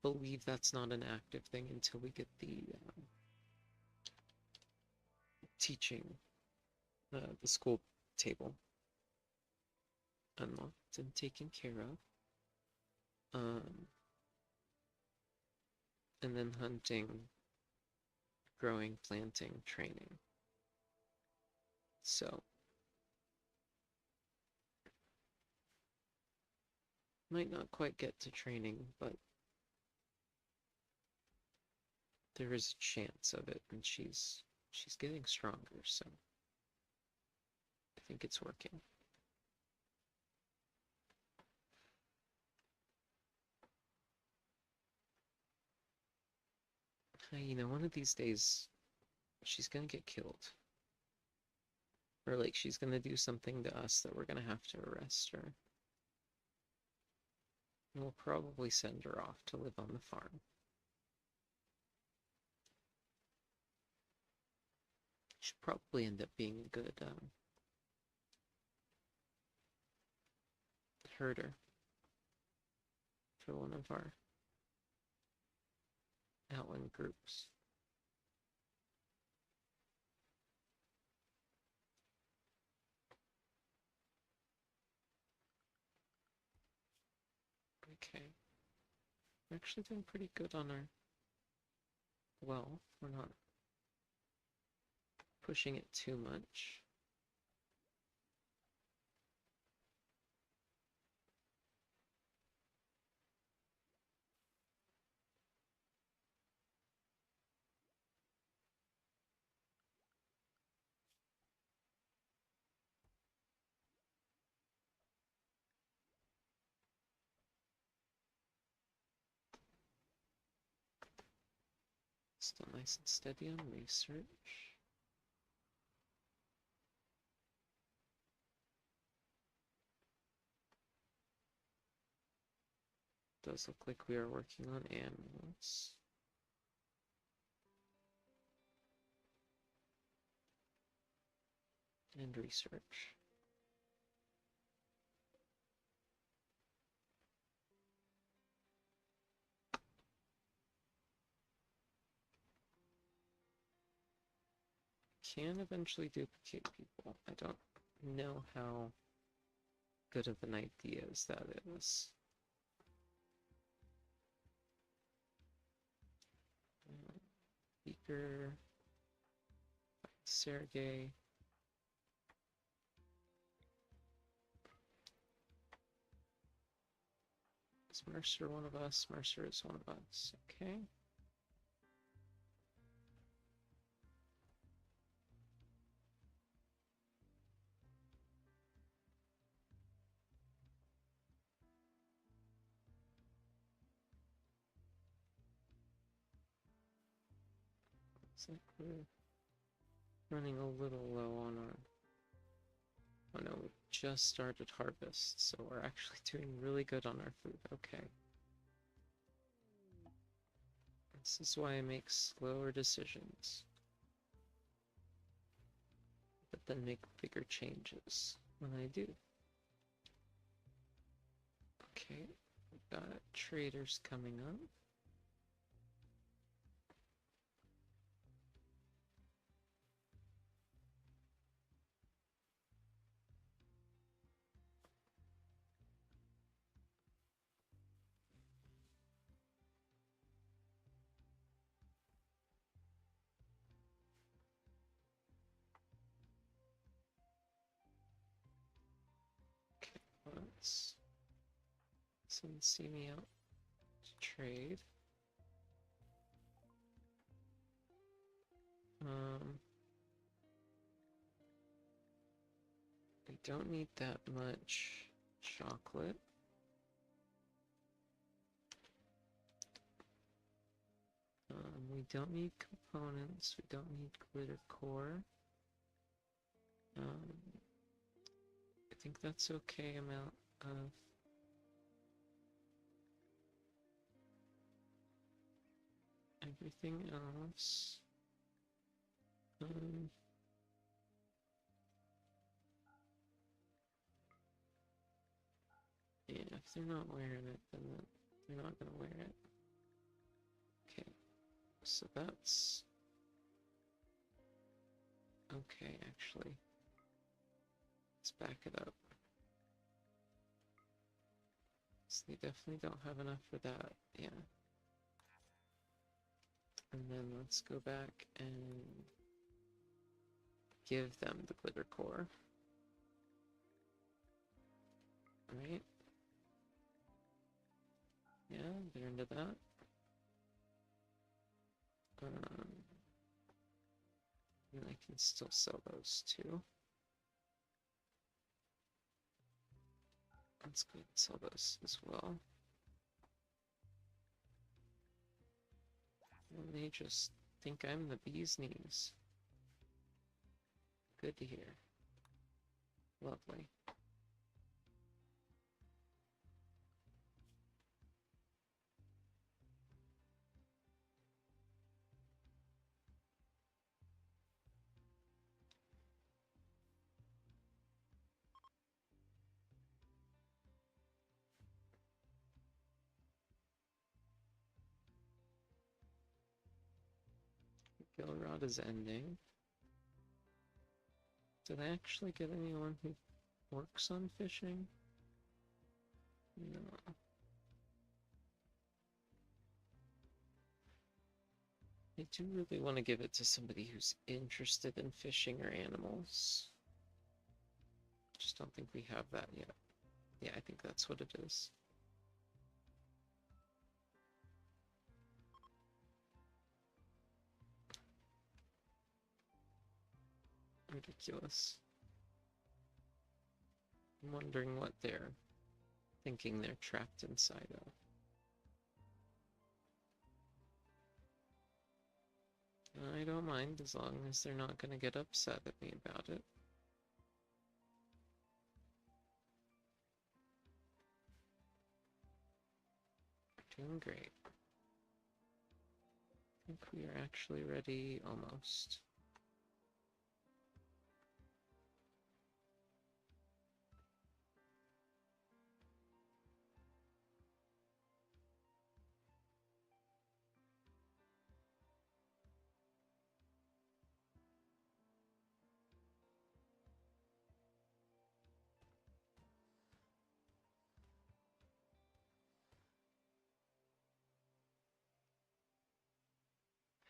believe that's not an active thing until we get the teaching, the school table unlocked and taken care of. And then hunting, growing, planting, training. So, might not quite get to training, but there is a chance of it, and she's getting stronger, so I think it's working. You know, one of these days, she's gonna get killed. Or, like, she's gonna do something to us that we're gonna have to arrest her. And we'll probably send her off to live on the farm. She'll probably end up being a good, herder for one of our outland groups. Okay. We're actually doing pretty good on our wealth. We're not pushing it too much. Still nice and steady on research. Does look like we are working on animals. And research. Can eventually duplicate people. I don't know how good of an idea that is. Beaker, Sergey. Is Mercer one of us? Mercer is one of us. Okay. Looks like we're running a little low on our... Oh no, we just started harvest, so we're actually doing really good on our food. Okay. This is why I make slower decisions, but then make bigger changes when I do. Okay, we've got traders coming up. Let's send Simi out to trade. We don't need that much chocolate. We don't need components. We don't need glitter core. I think that's okay amount of everything else. Yeah, if they're not wearing it, then they're not gonna wear it. Okay, so that's okay, actually. Let's back it up. So they definitely don't have enough for that, yeah. And then let's go back and give them the glitter core. Alright. Yeah, they're into that. And I can still sell those too. Let's go ahead and sell those as well. And they just think I'm the bee's knees. Good to hear. Lovely. Gilrod is ending. Did I actually get anyone who works on fishing? No. I do really want to give it to somebody who's interested in fishing or animals. Just don't think we have that yet. Yeah, I think that's what it is. Ridiculous. I'm wondering what they're thinking they're trapped inside of. I don't mind as long as they're not going to get upset at me about it. We're doing great. I think we are actually ready almost.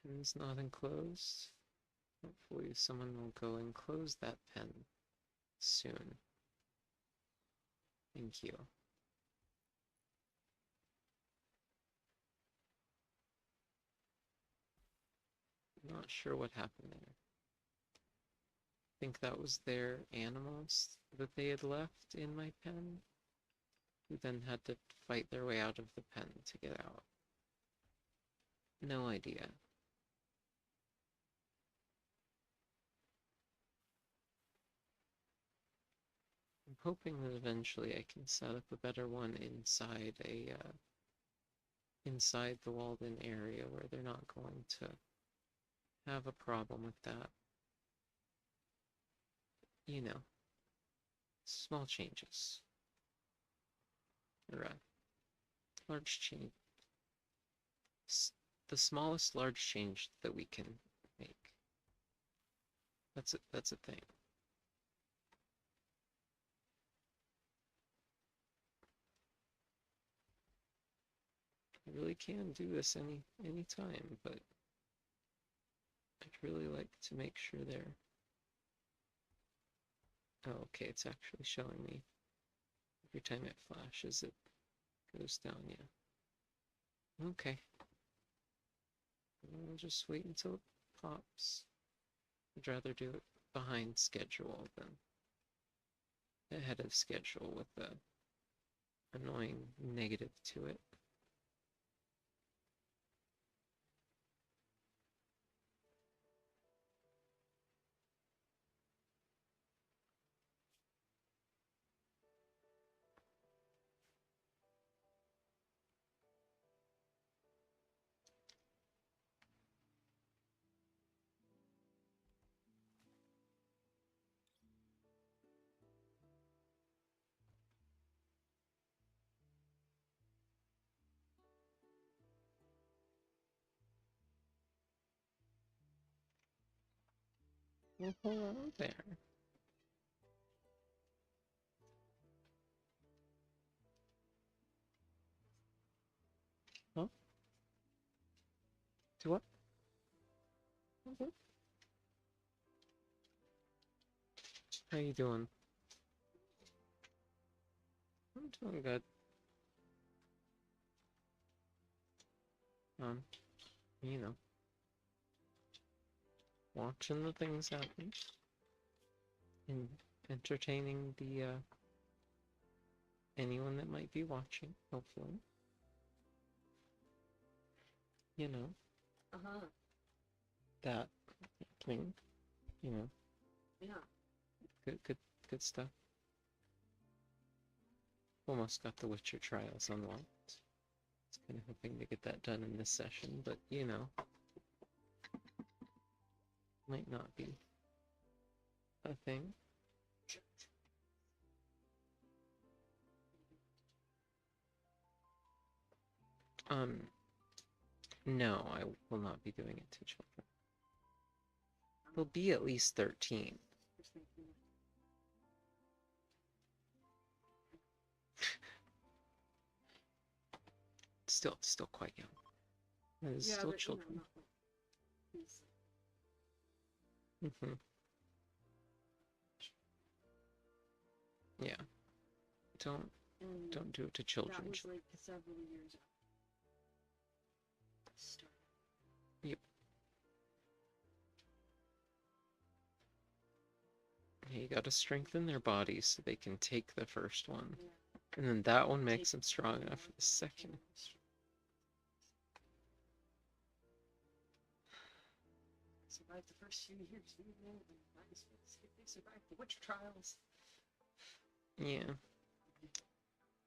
Pen's not enclosed. Hopefully someone will go and close that pen soon. Thank you. Not sure what happened there. I think that was their animals that they had left in my pen, who then had to fight their way out of the pen to get out. No idea. I'm hoping that eventually I can set up a better one inside inside the walled-in area where they're not going to have a problem with that. You know, small changes. Or large change. The smallest large change that we can make. That's a thing. I really can do this any time, but I'd really like to make sure they're... Oh, okay, it's actually showing me. Every time it flashes, it goes down, yeah. Okay. We'll just wait until it pops. I'd rather do it behind schedule than ahead of schedule with the annoying negative to it. Well, hello there. Huh? To what? Okay. How you doing? I'm doing good. Um, you know, watching the things happen and entertaining the anyone that might be watching, hopefully. You know, Uh-huh. that thing, you know, Yeah. good stuff. Almost got the Witcher trials unlocked. Was kind of hoping to get that done in this session, but you know, might not be a thing. No, I will not be doing it to children. They'll be at least 13. Still quite young. That is still children. Mm-hmm. Yeah. Don't do it to children. That was like several years after. Yep. You gotta strengthen their bodies so they can take the first one. Yeah. And then that one makes them strong enough for the second. Survived the first few years. They survived the witch trials. Yeah.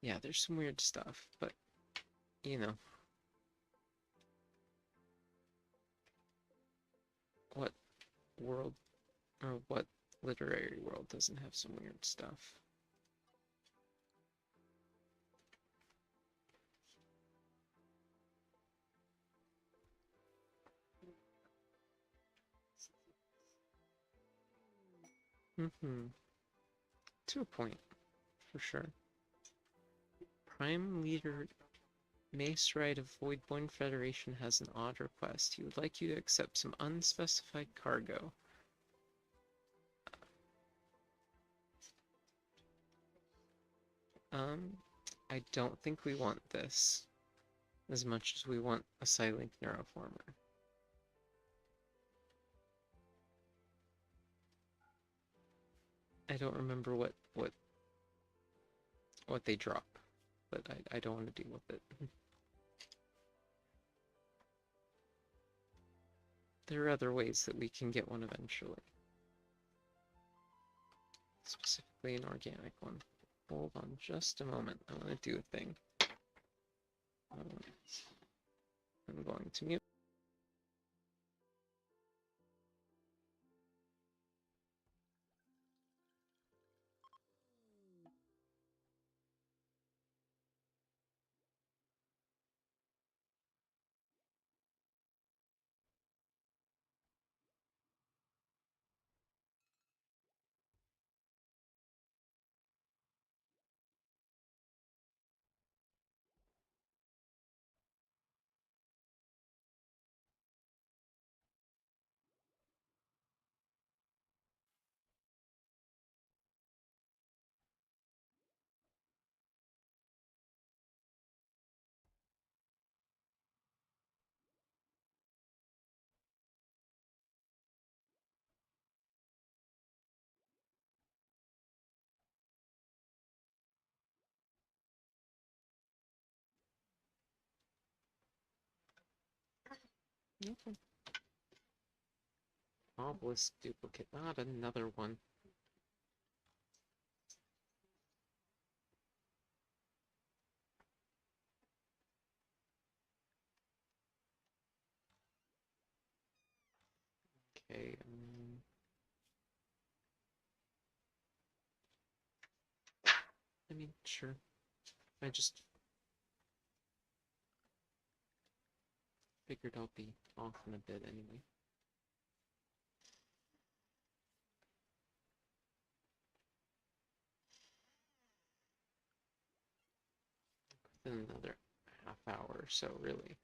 Yeah, there's some weird stuff, but you know. What world or what literary world doesn't have some weird stuff? Mm-hmm. To a point, for sure. Prime Leader Mace Wright of Voidborn Federation has an odd request. He would like you to accept some unspecified cargo. I don't think we want this as much as we want a Psylink Neuroformer. I don't remember what they drop, but I don't want to deal with it. There are other ways that we can get one eventually. Specifically an organic one. Hold on just a moment. I want to do a thing. I'm going to mute. Okay. Obelisk duplicate, not another one. Okay, I mean, sure. I just figured I'll be off in a bit anyway. Within another half hour or so, really.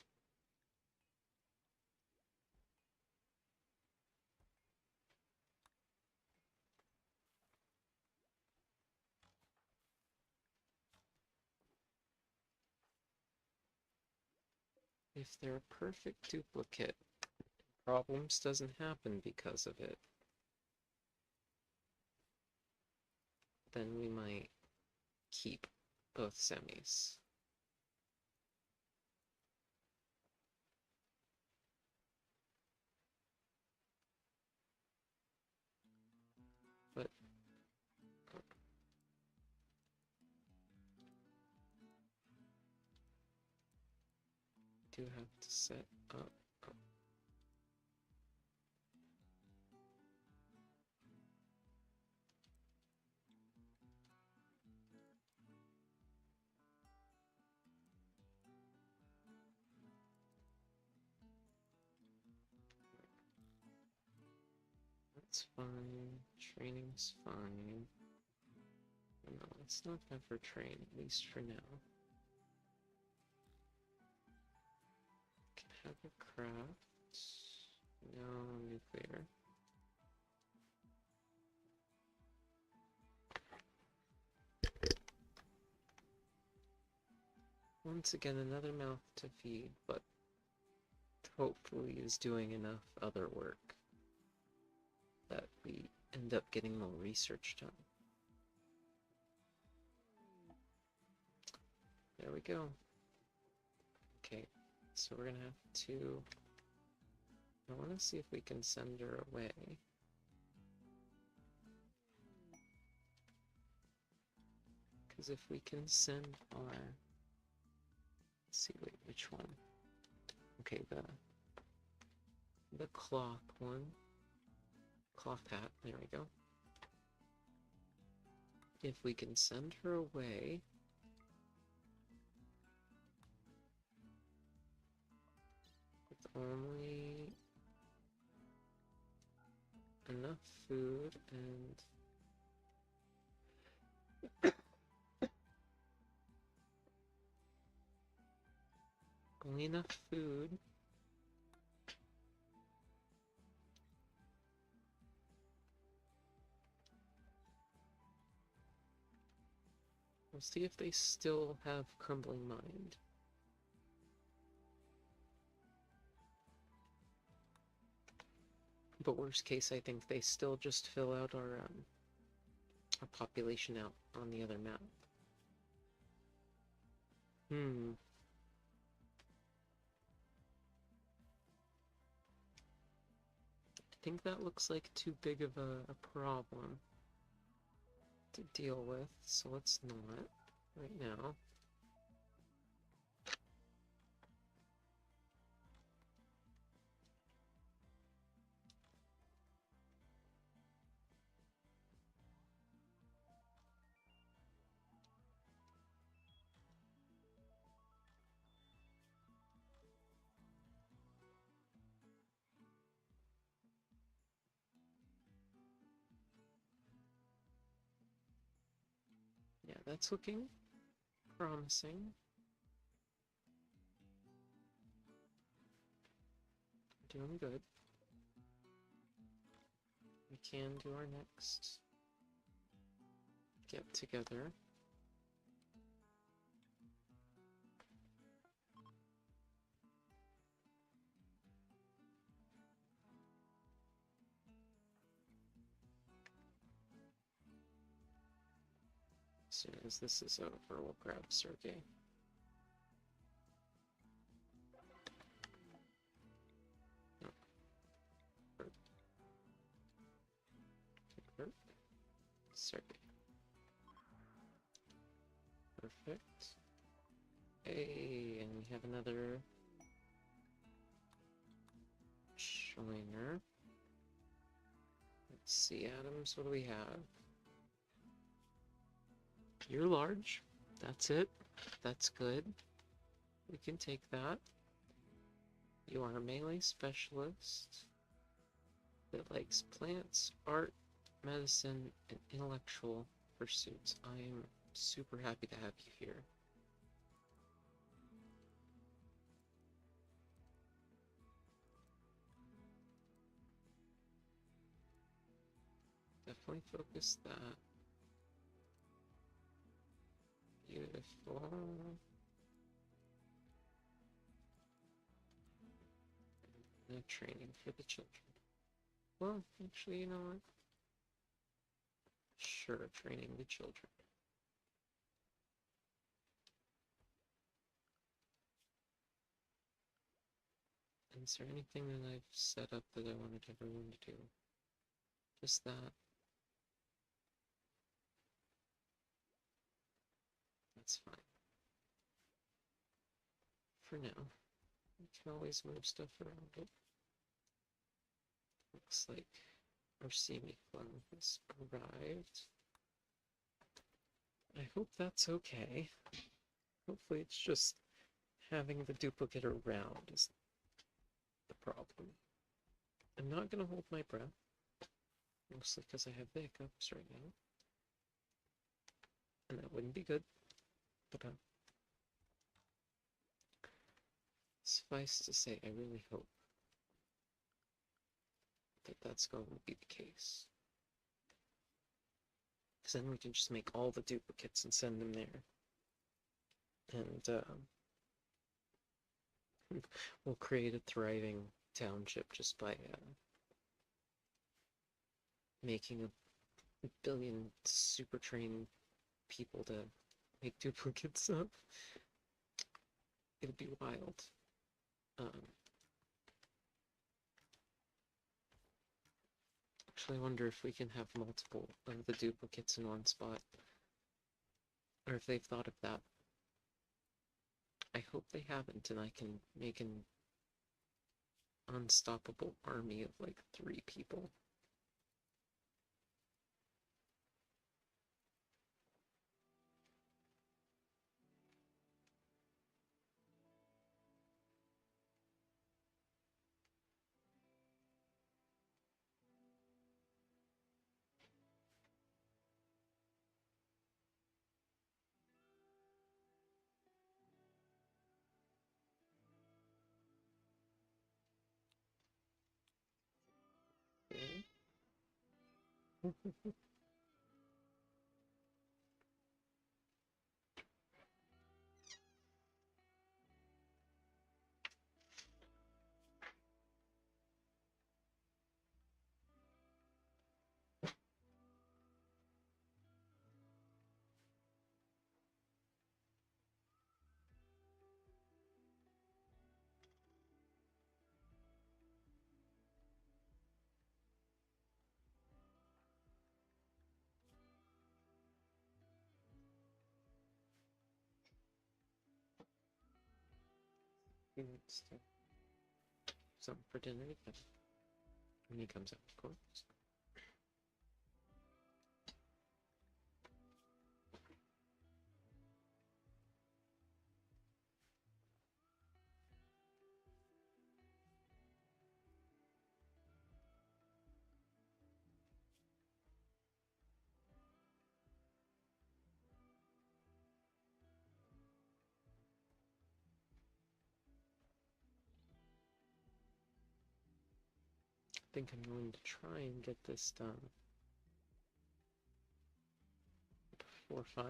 If they're a perfect duplicate, problems doesn't happen because of it, then we might keep both semis. But do have to set up. That's fine. Training's fine. No, it's not bad for train, at least for now. Can have a craft. No nuclear. Once again, another mouth to feed, but hopefully is doing enough other work that we end up getting more research done. There we go. Okay, so we're gonna have to... I want to see if we can send her away. Because if we can send our... Let's see, wait, which one? Okay, the cloth one. Cloth hat, there we go. If we can send her away... with only enough food and only enough food. We'll see if they still have crumbling mind. But worst case, I think they still just fill out our population out on the other map. I think that looks like too big of a problem to deal with, so let's not right now. Yeah, that's looking promising. Doing good. We can do our next get together. As soon as this is over, we'll grab Sergey. survey. Perfect. Hey, and we have another joiner. Let's see, Adams, what do we have? You're large. That's it. That's good. We can take that. You are a melee specialist that likes plants, art, medicine, and intellectual pursuits. I am super happy to have you here. Definitely focus that. Beautiful. No training for the children. Well, actually, you know what? Sure, training the children. And is there anything that I've set up that I wanted everyone to do? Just that. That's fine. For now. We can always move stuff around it. Looks like our semi-clone has arrived. I hope that's okay. Hopefully it's just having the duplicate around is the problem. I'm not gonna hold my breath, mostly because I have the hiccups right now. And that wouldn't be good, but suffice to say, I really hope that that's going to be the case. Because then we can just make all the duplicates and send them there. And we'll create a thriving township just by making a billion super trained people to make duplicates of. It'll be wild. Actually, I wonder if we can have multiple of the duplicates in one spot. Or if they've thought of that. I hope they haven't, and I can make an unstoppable army of like 3 people. Okay. Something for dinner again. When he comes out, of course. I think I'm going to try and get this done before 5.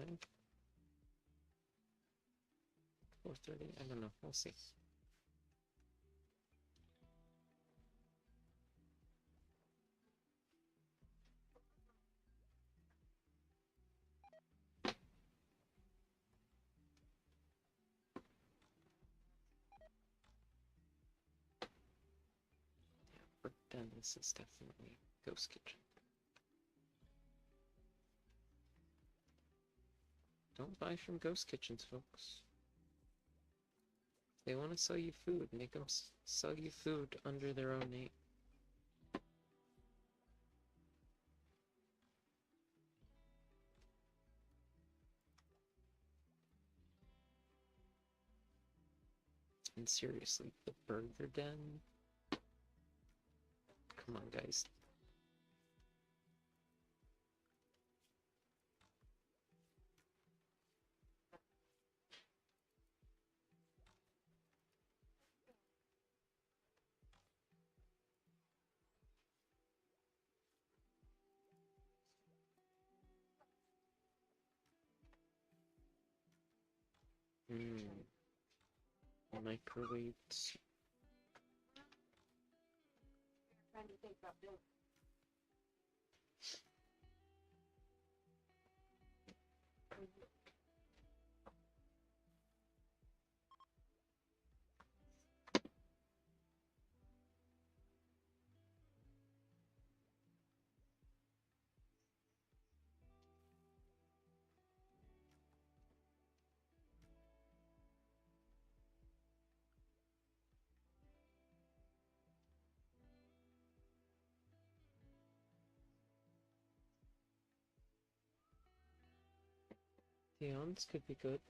4:30, I don't know, we'll see. Yeah, but then this is definitely Ghost Kitchen. Don't buy from ghost kitchens, folks. If they want to sell you food, make them sell you food under their own name. And seriously, the Burger Den? Come on, guys. Microwaved. Trying to think about doing. This could be good.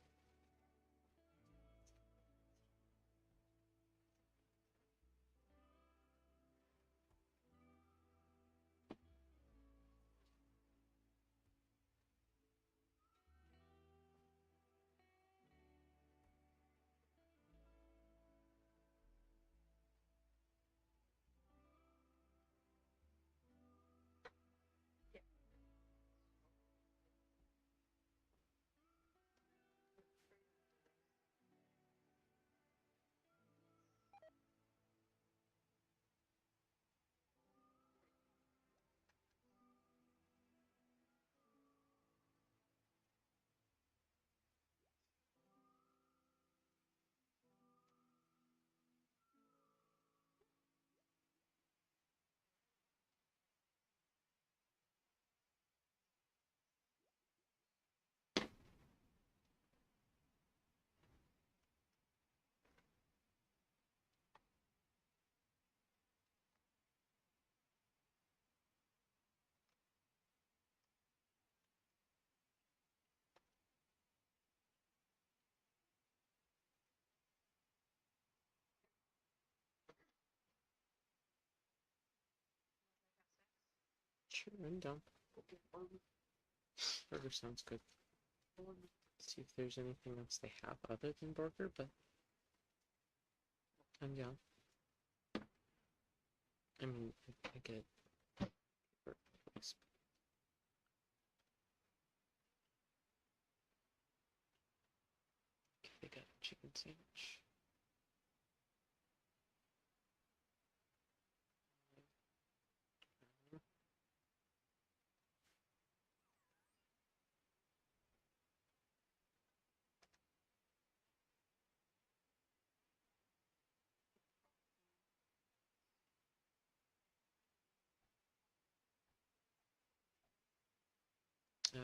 Sure, I'm down. Burger sounds good. See if there's anything else they have other than burger, but I'm down. I mean, I get burger place. Okay, they got a chicken sandwich.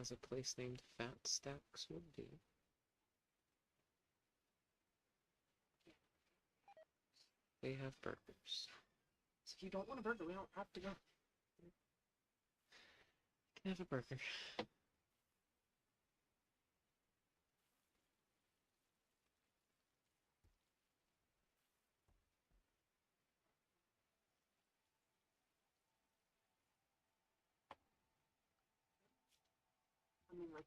As a place named Fat Stacks would be. They have burgers. So if you don't want a burger, we don't have to go. Can have a burger. I mean, like,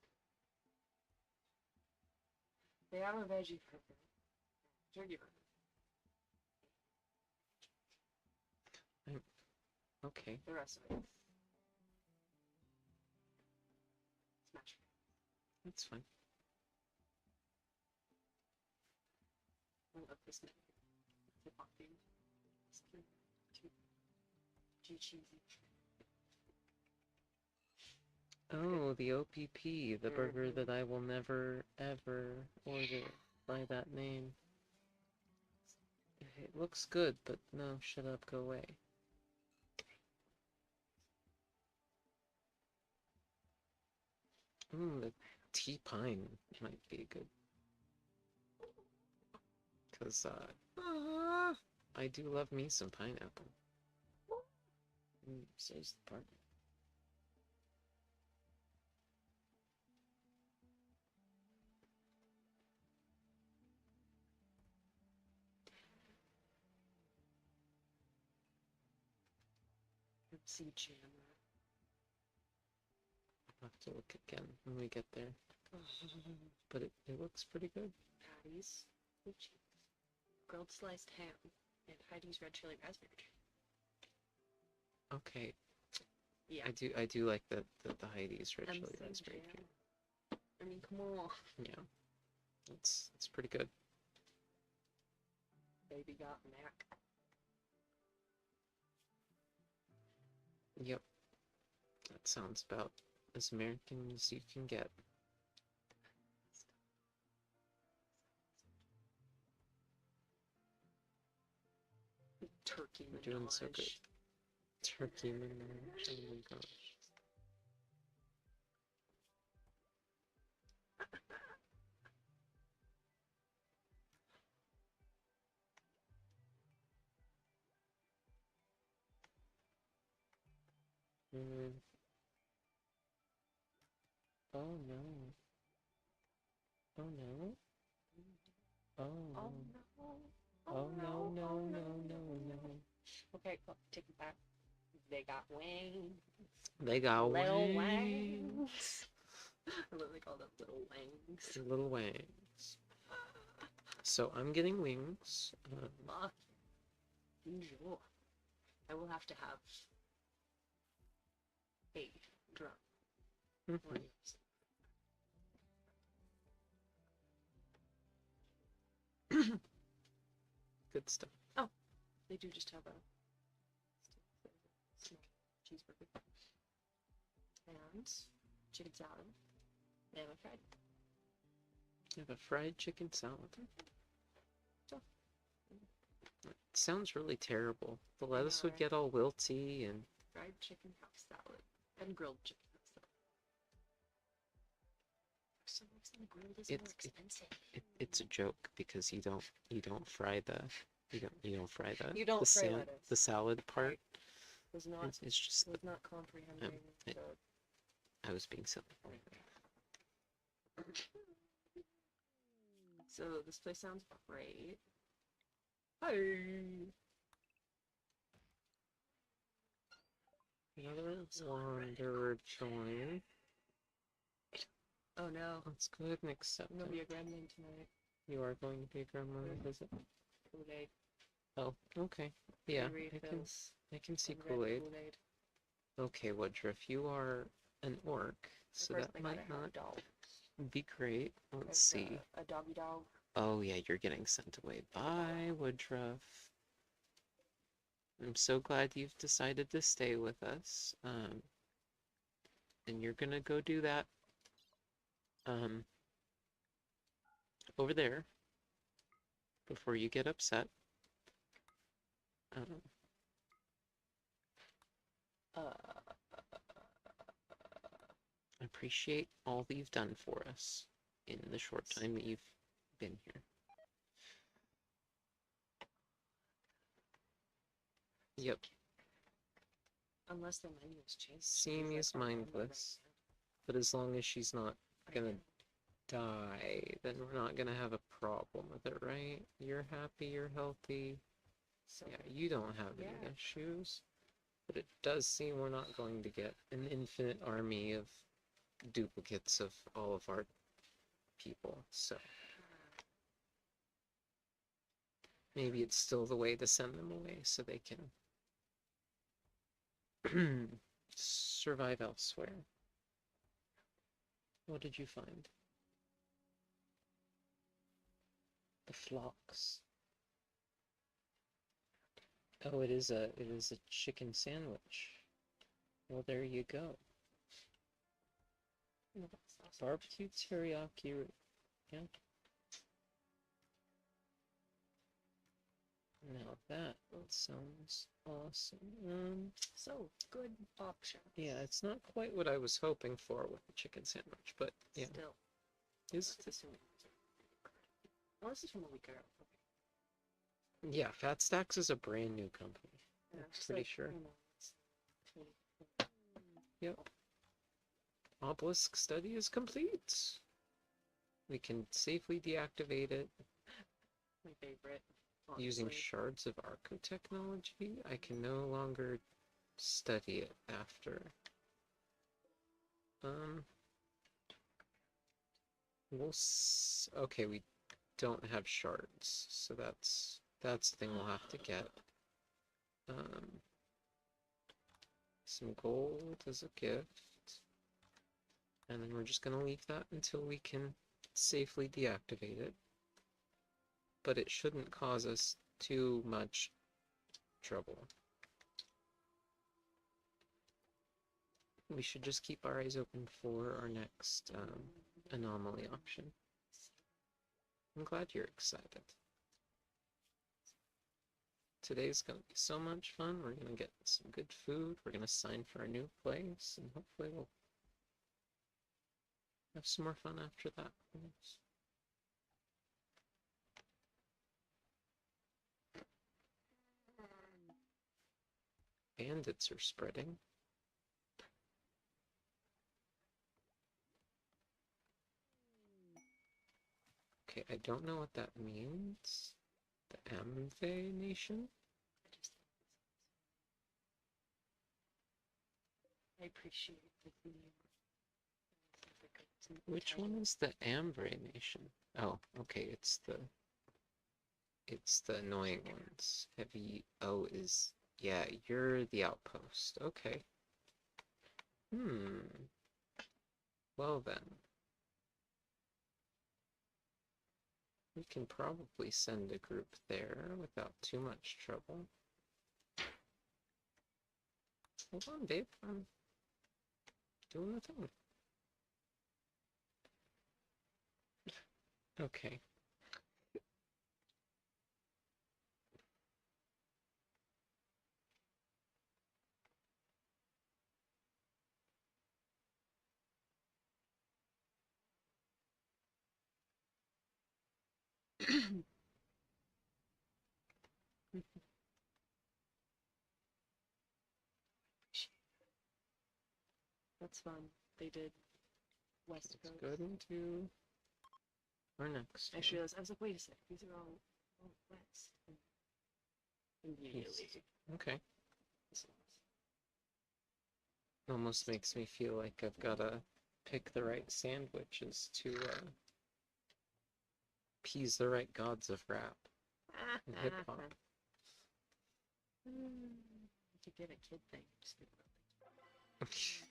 they have a veggie burger, turkey burger. Okay. The rest of it. Smash. That's fine. I love this menu. The coffee. It's too cheesy. Oh, the OPP, the burger that I will never, ever order by that name. It looks good, but no, shut up, go away. Ooh, the tea pine might be good. Because I do love me some pineapple. So's the partner. See jam. I'll have to look again when we get there. But it looks pretty good. Patties, grilled sliced ham, and Heidi's red chili raspberry. Okay. Yeah. I do like the Heidi's red chili MC raspberry jam. cream. I mean, come on. Yeah. It's pretty good. Baby got Mac. Yep. That sounds about as American as you can get. Turkey We're doing so good. menage. Turkey menage. Oh my gosh. Oh no. Oh no. Oh Oh no. no. Oh no, no, no, no, no. Okay, well, take it back. They got wings. They got Little wings. wings. I literally call them little wings. Little wings. So I'm getting wings. Bonjour. I will have to have a drum. Mhm. Good stuff. Oh, they do just have a cheeseburger and chicken salad. They have a fried. You have a fried chicken salad. So, It sounds really terrible. The lettuce would right? get all wilty and Fried chicken house salad and grilled chicken house salad. For some reason, grilled is more expensive. it's a joke because you don't fry the You don't the fry lettuce. the salad part. Right. Was not It's just was not comprehending. I was being silly. So this place sounds great. Hey. Another wanderer join. Oh no. Let's go ahead and accept I'm gonna it. be a gremlin tonight. You are going to be a grandmother visit? Kool-Aid. Oh, okay. Yeah, Refills. I can see and red Kool-Aid. Kool-Aid. Okay, Woodruff, you are an orc, so First that they might gotta have a not dog. be great. Let's see. A doggy dog. Oh yeah, you're getting sent away. Bye, Woodruff. I'm so glad you've decided to stay with us. And you're gonna go do that over there before you get upset. I appreciate all that you've done for us in the short time that you've been here. Yep. Unless the menu has changed. Seems mindless, but as long as she's not gonna die, then we're not gonna have a problem with it, right? You're happy, you're healthy. So, yeah, you don't have any issues. But it does seem we're not going to get an infinite army of duplicates of all of our people, so maybe it's still the way to send them away so they can survive elsewhere. What did you find? The flocks. Oh, it is a chicken sandwich. Well, there you go. Barbecue teriyaki. Yeah. Now that sounds awesome. So good option. Yeah, it's not quite what I was hoping for with the chicken sandwich, but yeah. Still. Is Let's assume it's a card. Oh, this is from a week ago. Okay. yeah, Fat Stacks is a brand new company. Yeah, I'm just pretty like, sure. you know, it's 20. Yep. Obelisk study is complete. We can safely deactivate it My favorite. using Honestly. shards of archotechnology. I can no longer study it after. Okay, we don't have shards, so that's the thing we'll have to get. Some gold as a gift. And then we're just gonna leave that until we can safely deactivate it. But it shouldn't cause us too much trouble. We should just keep our eyes open for our next anomaly option. I'm glad you're excited. Today's gonna be so much fun. We're gonna get some good food. We're gonna sign for a new place, and hopefully we'll have some more fun after that. Bandits are spreading. Okay, I don't know what that means. The Amve Nation? I appreciate the theme. Which one is the Ambre Nation? Oh, okay, it's the annoying ones. Heavy O is, yeah, you're the outpost. Okay. Well then. We can probably send a group there without too much trouble. Hold on, babe. I'm doing the thing. Okay. That's fun. They did West Coast. Let's go into our next I one. realized, I was like, wait a sec, these are all West. Immediately. Okay. Almost makes me feel like I've gotta pick the right sandwiches to appease the right gods of rap and hip hop. To get a kid thing, just think about it.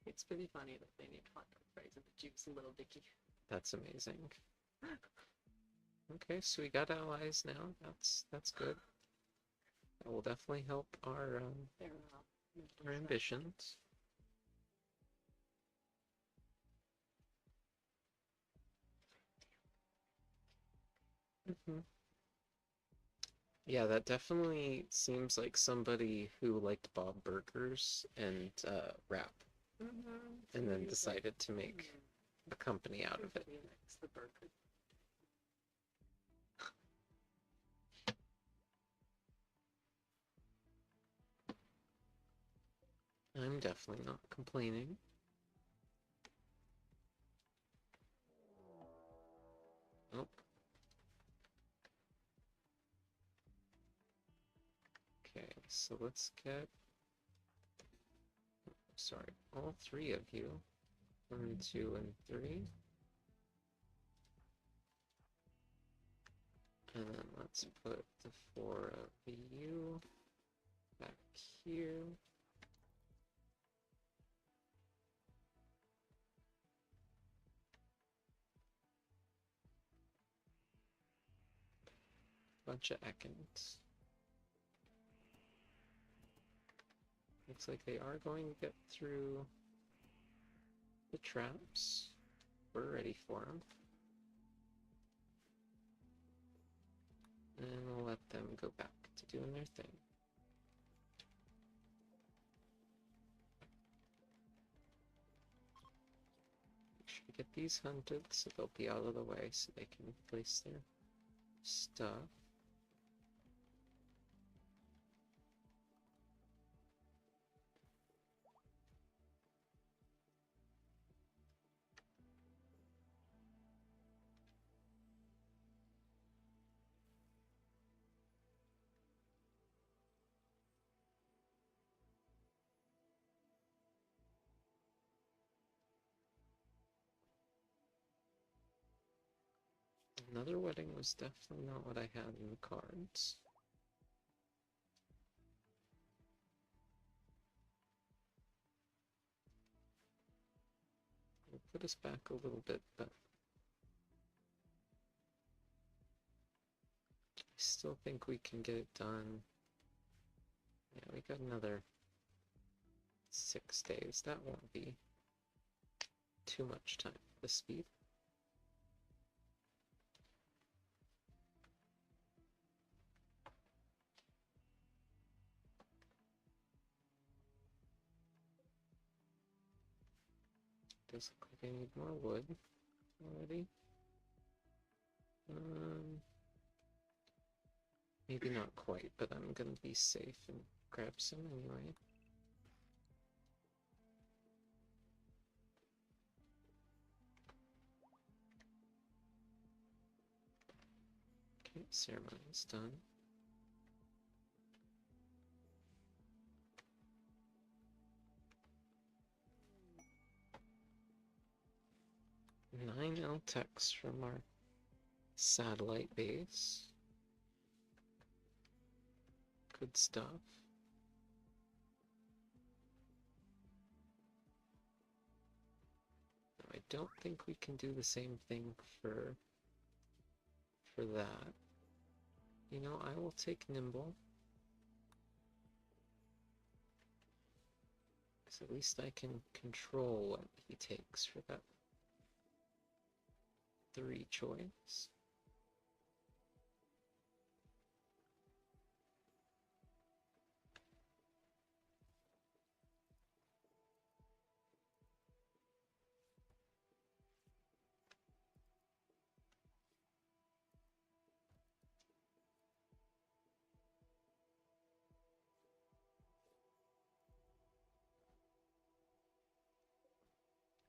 It's pretty funny that they named hot dog fries and the juice Little Dicky. That's amazing. Okay, so we got allies now. That's good. That will definitely help our ambitions. Yeah, that definitely seems like somebody who liked Bob Burgers and rap, and then decided to make a company out of it. The burger. I'm definitely not complaining. Nope. Okay, so let's get, sorry, all three of you. 1, 2, and 3. And then let's put the 4 of you back here. Bunch of Ekans. Looks like they are going to get through the traps. We're ready for them. And we'll let them go back to doing their thing. Make sure Get these hunted so they'll be out of the way so they can place their stuff. Another wedding was definitely not what I had in the cards. It'll put us back a little bit, but I still think we can get it done. Yeah, we got another 6 days. That won't be too much time for the speed. Does look like I need more wood already. Maybe not quite, but I'm gonna be safe and grab some anyway. Okay, ceremony's done. Nine L-Techs from our satellite base. Good stuff. I don't think we can do the same thing for that. You know, I will take Nimble. Because at least I can control what he takes for that 3 choice.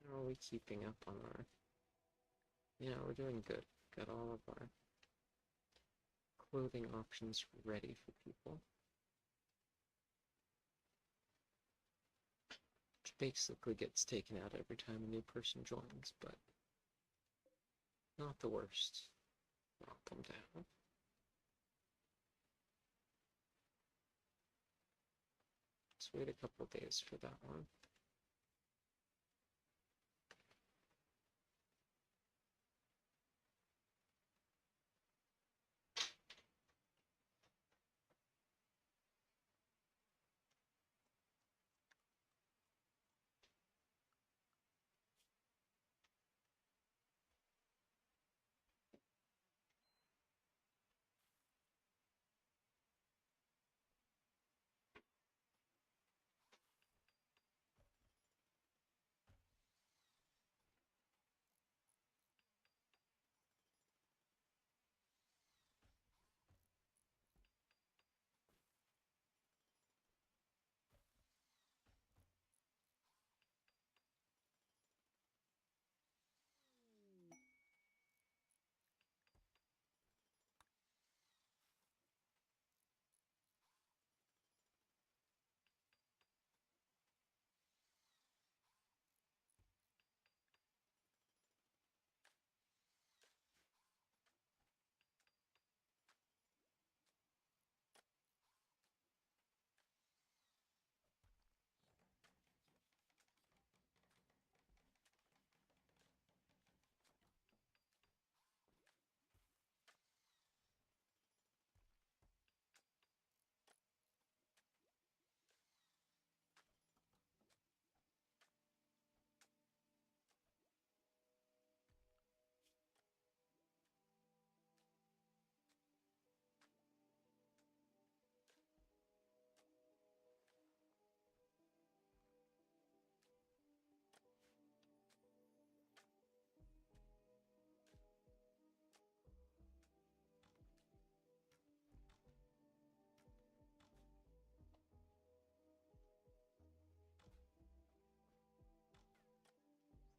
How are we keeping up on our... Yeah, we're doing good. Got all of our clothing options ready for people. Which basically gets taken out every time a new person joins, but not the worst. Knock them down. Let's wait a couple days for that one.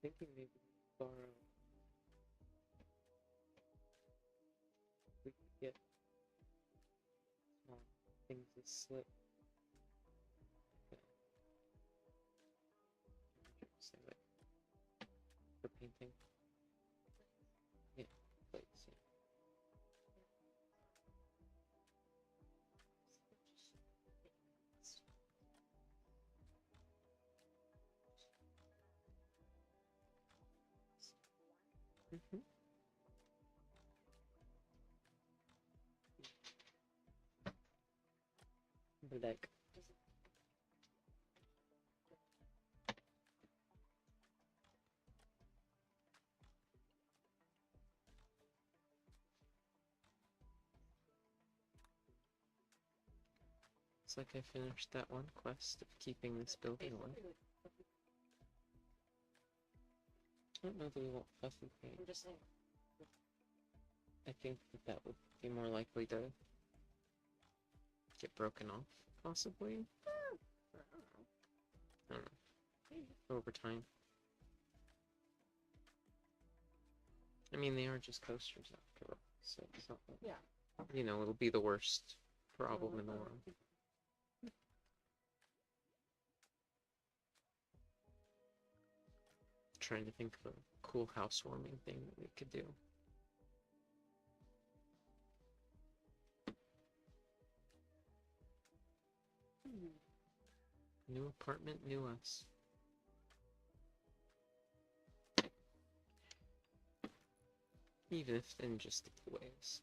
Thinking maybe borrow. We could get small things to slip. Say like for painting. Yeah, plates. Yeah. Mm-hmm. Black. It's like I finished that one quest of keeping this building alive. I don't know that we want puffy paint. I'm just saying. I think that would be more likely to get broken off, possibly. I don't know. Over time. I mean, they are just coasters after all, so it's not like, you know, it'll be the worst problem in the world. Trying to think of a cool housewarming thing that we could do. New apartment, new us. Even if in just ways.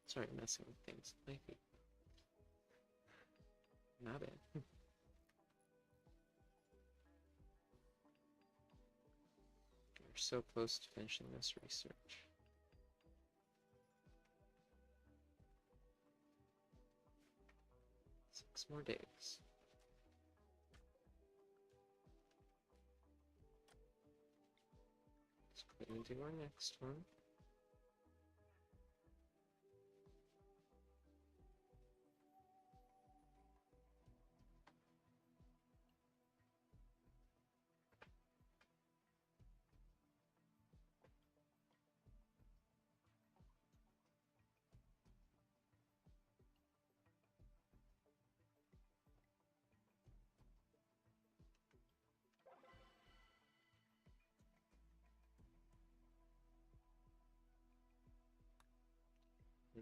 Sorry, messing with things. Maybe. Not it. We're so close to finishing this research. Six more days. Let's go ahead and do our next one. Hmm.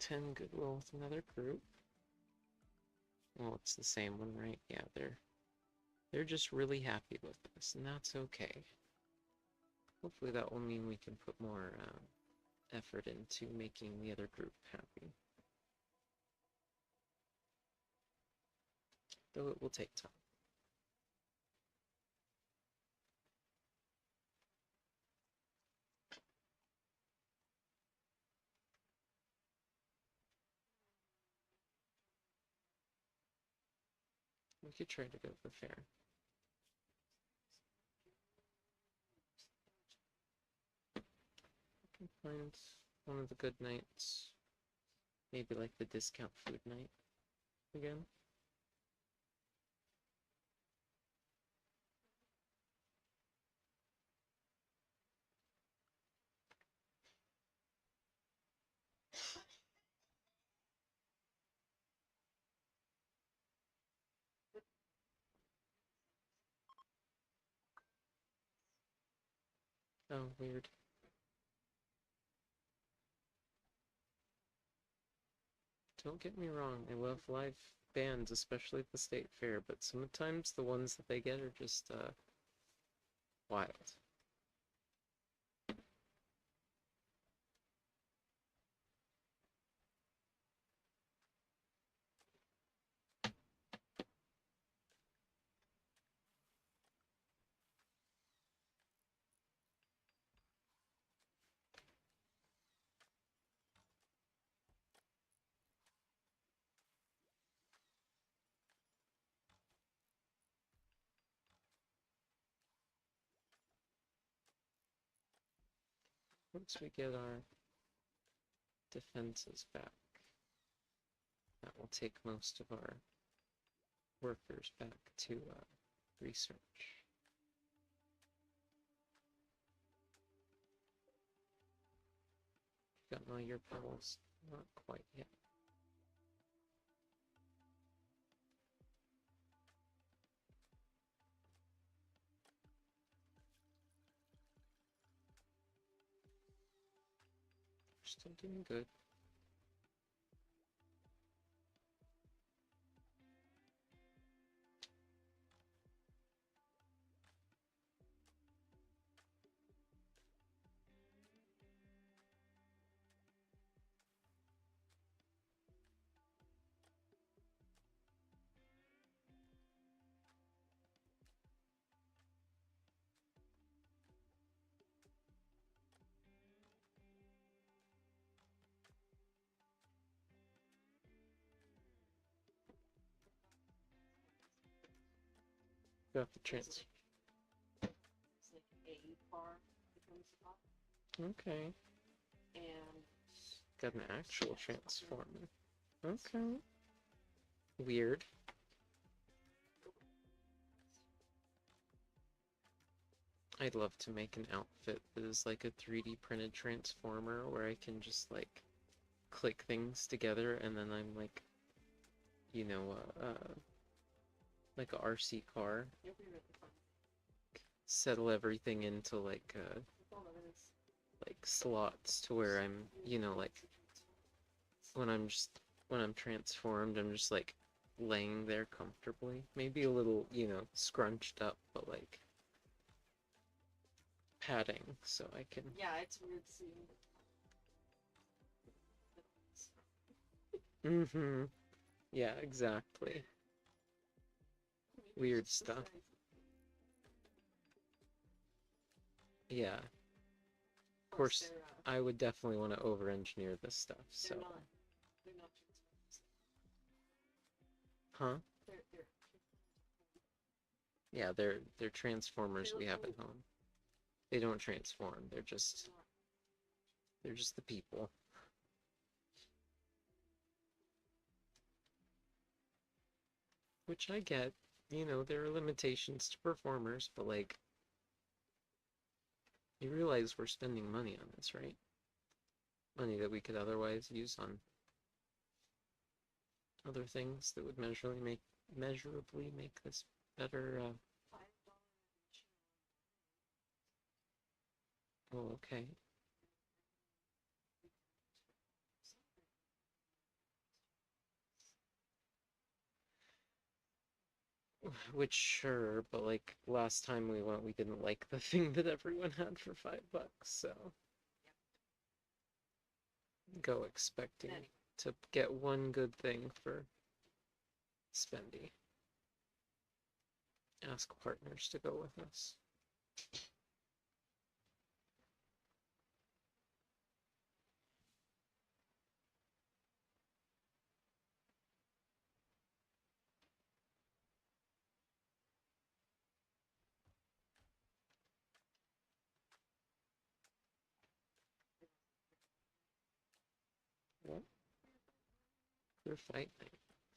10 goodwill with another group. Well, it's the same one, right? Yeah, they're just really happy with us, and that's okay. Hopefully that will mean we can put more effort into making the other group happy. Though it will take time. We could try to go to the fair. I can find one of the good nights. Maybe like the discount food night again. Oh, weird. Don't get me wrong, I love live bands, especially at the state fair, but sometimes the ones that they get are just wild. Once we get our defenses back. That will take most of our workers back to research. Got all your pebbles? Not quite yet. Still doing good. Got the chance. It's like a bar that comes up, Okay. and Got an actual transformer. Okay. Weird. I'd love to make an outfit that is like a 3D printed transformer where I can just like click things together and then I'm like, you know, like a RC car. it'll be really fun. Settle everything into like That's all it is. like slots to where I'm, you know, like when I'm transformed, I'm just like laying there comfortably. Maybe a little, you know, scrunched up, but like padding so I can. Yeah, it's weird seeing. Mm-hmm. Yeah, exactly. Weird stuff. Yeah. Of course, I would definitely want to over-engineer this stuff, so. They're not Huh? they're Yeah, they're transformers we have at home. They don't transform, they're just the people. Which I get, you know, there are limitations to performers, but like, you realize we're spending money on this, right? Money that we could otherwise use on other things that would measurably make this better. Oh, okay. Which, sure, but like last time we went, we didn't like the thing that everyone had for $5, so go expecting to get one good thing for spendy. Ask partners to go with us. What? Clear fight night.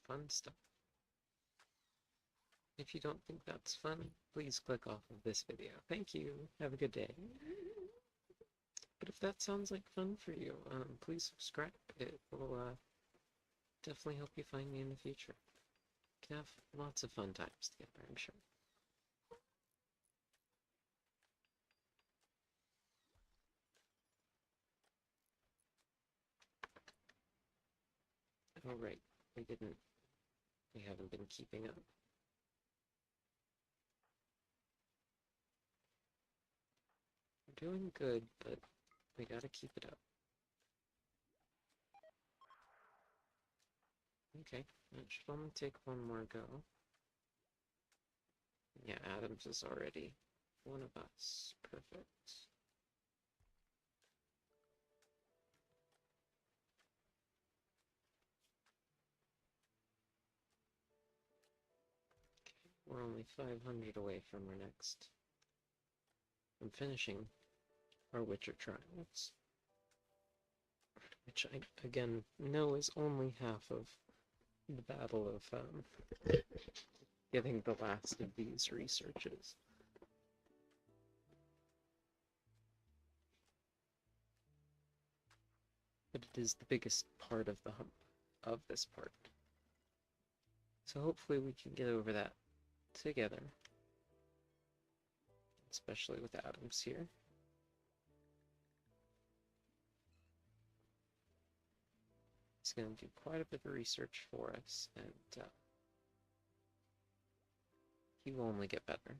Fun stuff. If you don't think that's fun, please click off of this video. Thank you. Have a good day. But if that sounds like fun for you, please subscribe. It will definitely help you find me in the future. We can have lots of fun times together, I'm sure. Oh right, we haven't been keeping up. We're doing good, but we gotta keep it up. Okay, that should only take one more go. Yeah, Adams is already one of us. Perfect. We're only 500 away from our next. I'm finishing our Witcher trials. which I, again, know is only half of the battle of getting the last of these researches. But it is the biggest part of the hump of this part. So hopefully we can get over that together. Especially with Adams here. He's going to do quite a bit of research for us, and he will only get better.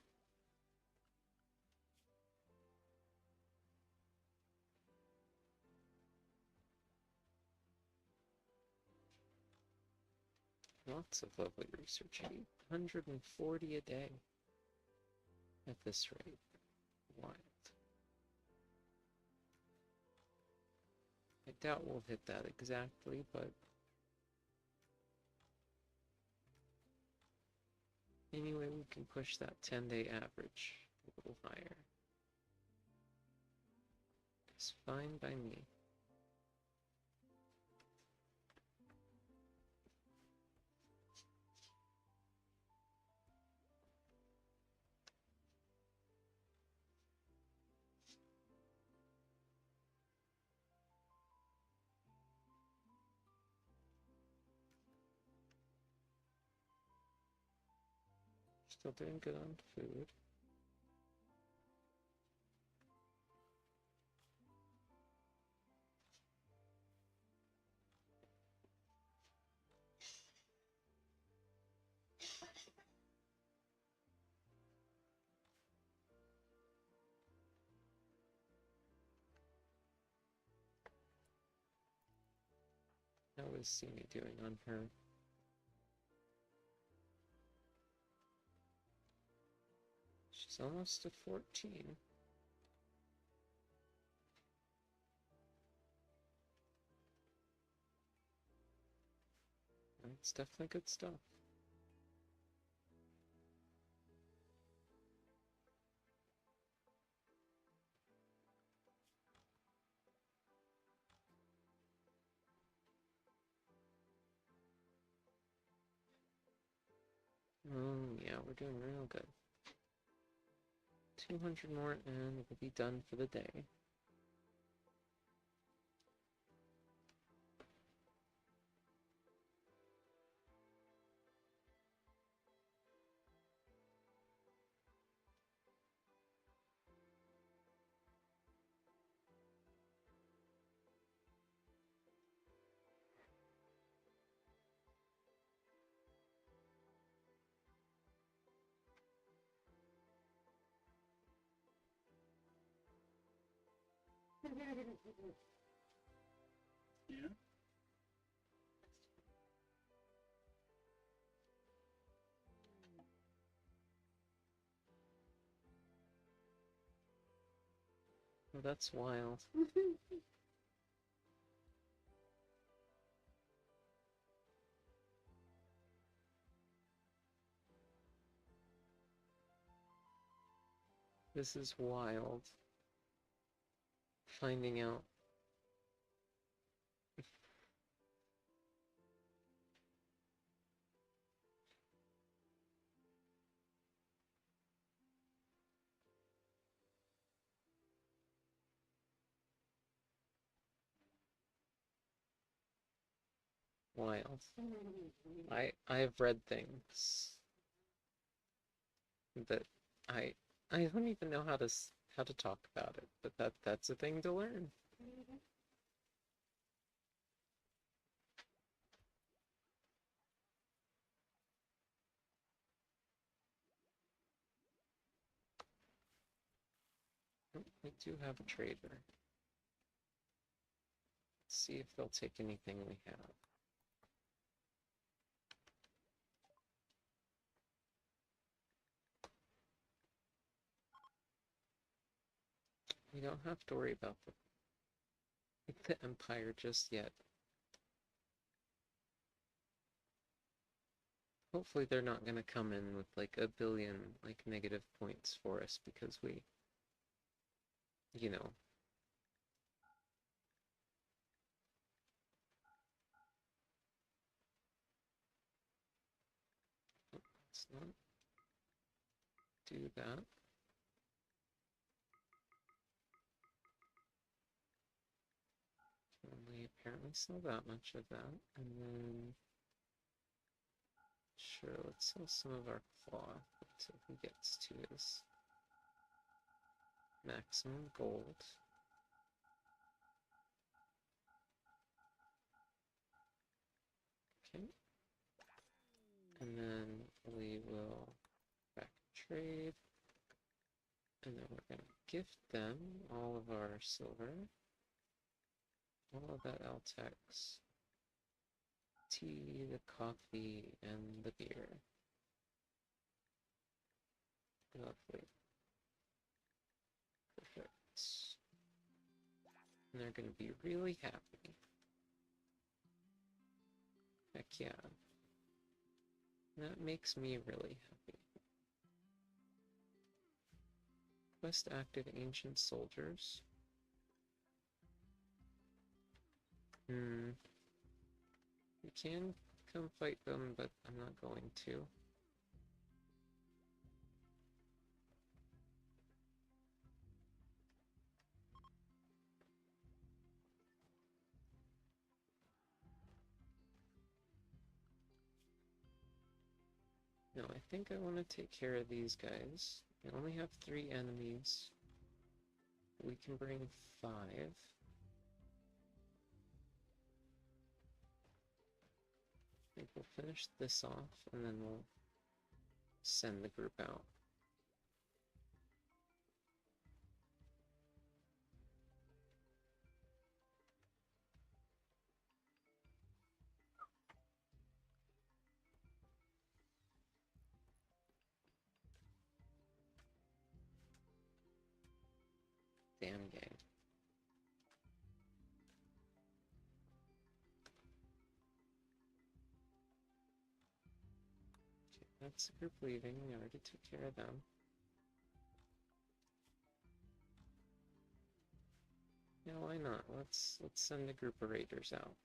Lots of lovely research. 840 a day at this rate. Wild. I doubt we'll hit that exactly, but anyway, we can push that 10-day average a little higher. It's fine by me. Still doing good on food. How is Simi doing on her? She's almost at 14. It's definitely good stuff. Yeah, we're doing real good. 200 more and we'll be done for the day. Yeah. Oh, that's wild. This is wild. Finding out. Wild. I've read things that I don't even know how to talk about it, but that's a thing to learn. Oh, we do have a trader. Let's see if they'll take anything we have. We don't have to worry about the Empire just yet. Hopefully they're not gonna come in with like a billion like negative points for us because we, you know, Let's not do that. Only apparently sell that much of that, and then sure, let's sell some of our cloth until he gets to his maximum gold. Okay. And then we will back trade. And then we're going to gift them all of our silver. All of that Altex. Tea, the coffee, and the beer. Lovely. Perfect. And they're going to be really happy. Heck yeah. That makes me really happy. Quest active ancient soldiers. You can come fight them, but I'm not going to. No, I think I want to take care of these guys. I only have 3 enemies. We can bring 5. I think we'll finish this off, and then we'll send the group out. Damn gang. Okay, that's the group leaving. We already took care of them. Yeah, why not? Let's send a group of raiders out.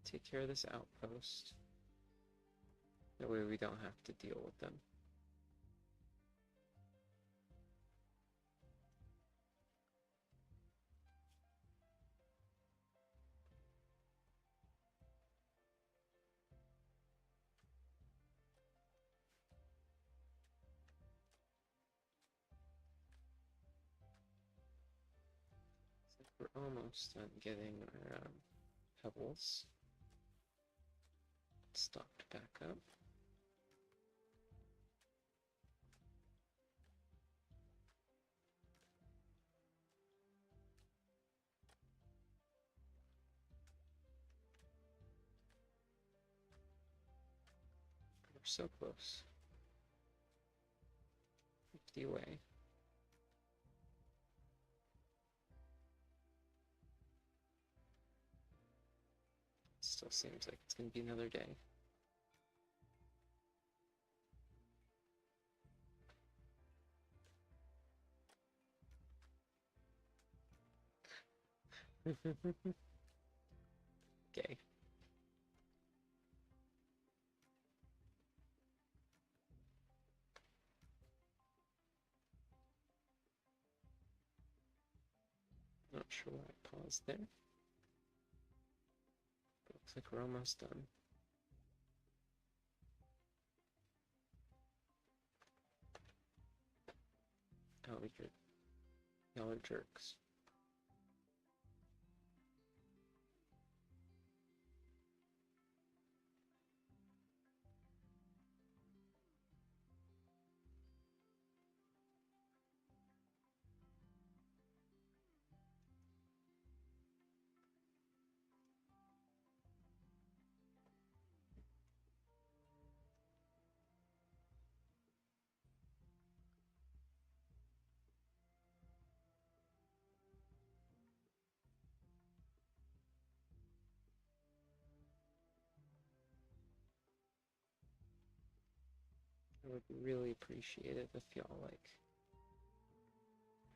Take care of this outpost. That way we don't have to deal with them. We're almost done getting our pebbles stocked back up. We're so close. 50 away. Still seems like it's gonna be another day. Okay. Not sure why I paused there. But looks like we're almost done. Oh, y'all are jerks. I would really appreciate it if y'all, like,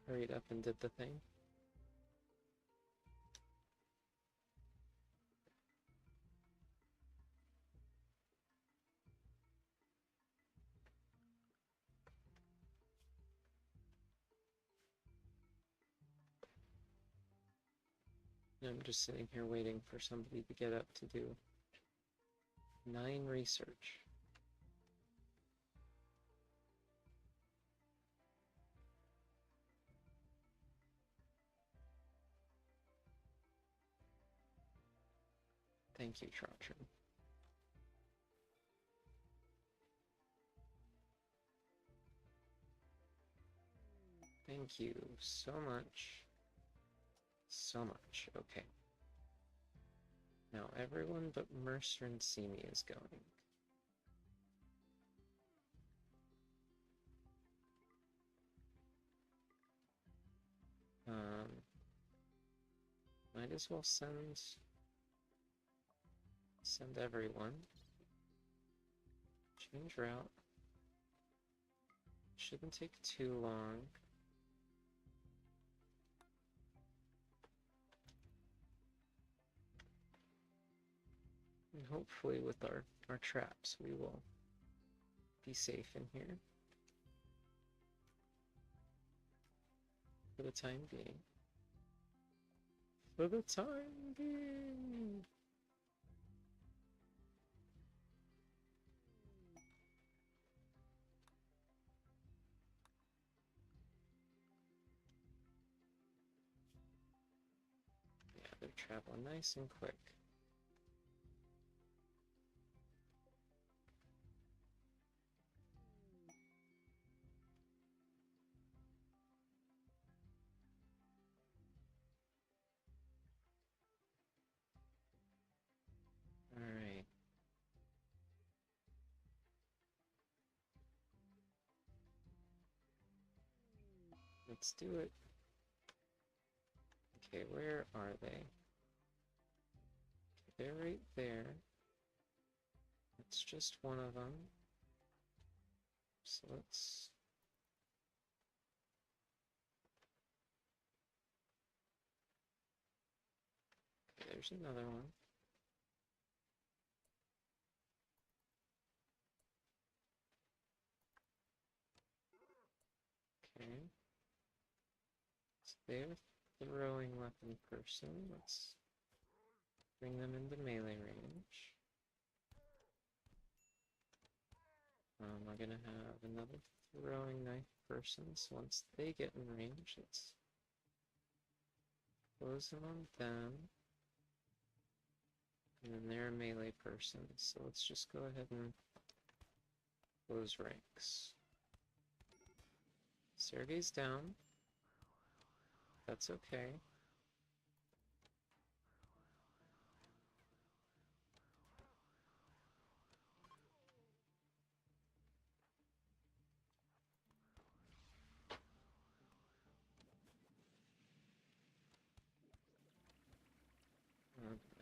hurried up and did the thing. And I'm just sitting here waiting for somebody to get up to do 9 research. Thank you, Trotron. Thank you so much. So much. Okay. Now everyone but Mercer and Simi is going. Might as well send everyone. Change route. Shouldn't take too long. And hopefully with our traps we will be safe in here. For the time being. For the time being! Yeah, they're traveling nice and quick. Alright. Let's do it. Okay, where are they? They're right there. It's just one of them. So let's... Okay, there's another one. Okay. So they're throwing weapon person. Let's bring them into melee range. We're gonna have another throwing knife person, so once they get in range, let's close in on them. And then they're a melee person, so let's just go ahead and close ranks. Sergey's down. That's okay.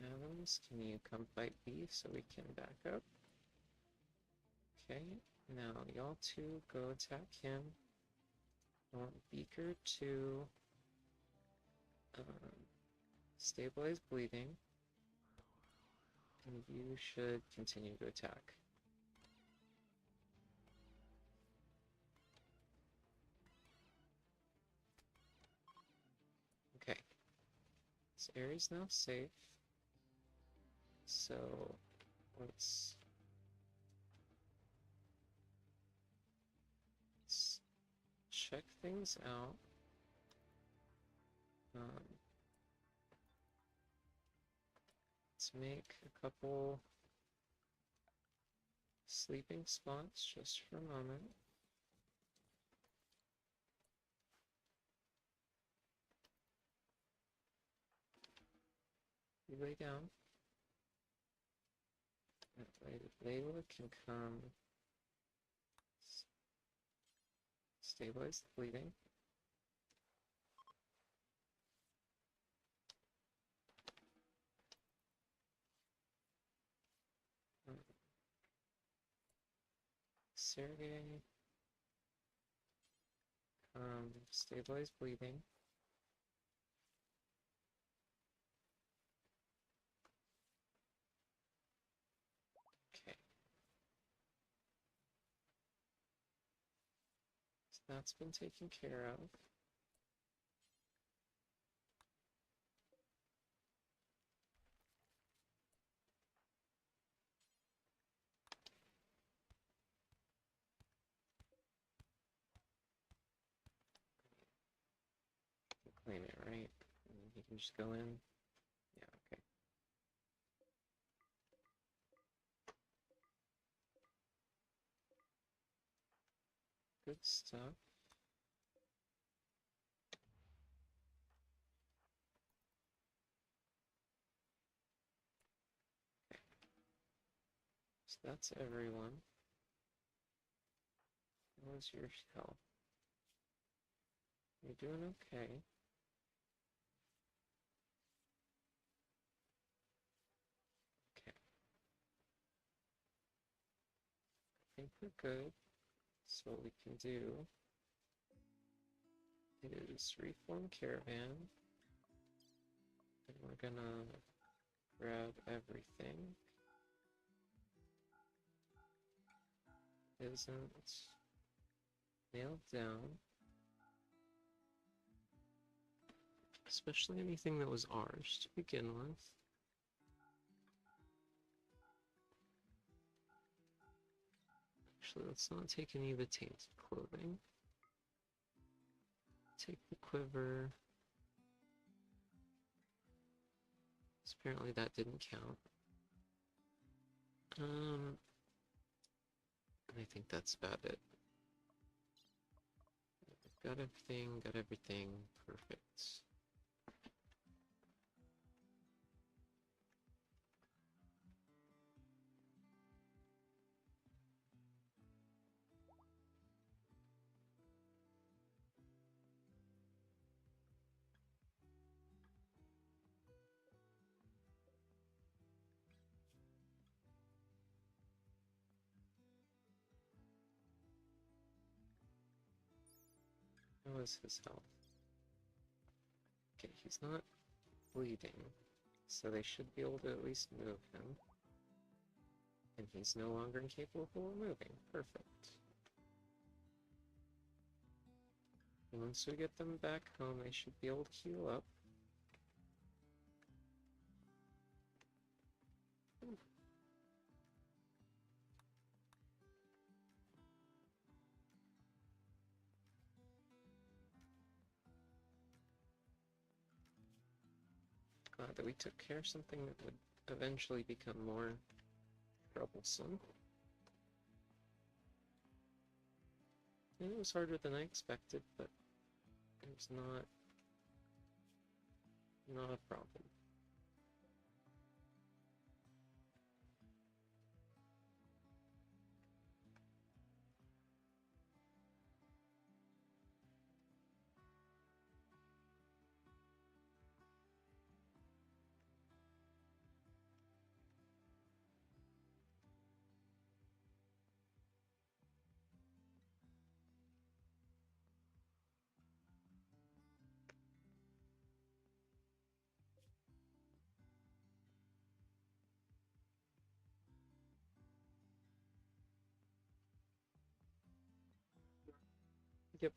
Adams, can you come fight B so we can back up? Okay, now y'all two go attack him. I want Beaker to stabilize bleeding, and you should continue to attack. Okay, this area's now safe, so let's check things out. Let's make a couple sleeping spots just for a moment. You lay down. That way Layla can come stabilize the bleeding. Sergey, stabilize bleeding. Okay. So that's been taken care of. claim it, right? And he can just go in. Yeah, okay. Good stuff. So that's everyone. How was your health? You're doing okay. Okay. I think we're good. So what we can do is reform caravan. And we're gonna grab everything. Isn't nailed down. Especially anything that was ours to begin with. Actually, let's not take any of the tainted clothing. Take the quiver. Apparently that didn't count. I think that's about it. Got everything, perfect. How is his health? Okay, he's not bleeding, so they should be able to at least move him. And he's no longer incapable of moving. Perfect. And once we get them back home, they should be able to heal up. Glad that we took care of something that would eventually become more troublesome. And it was harder than I expected, but it was not a problem. Yep.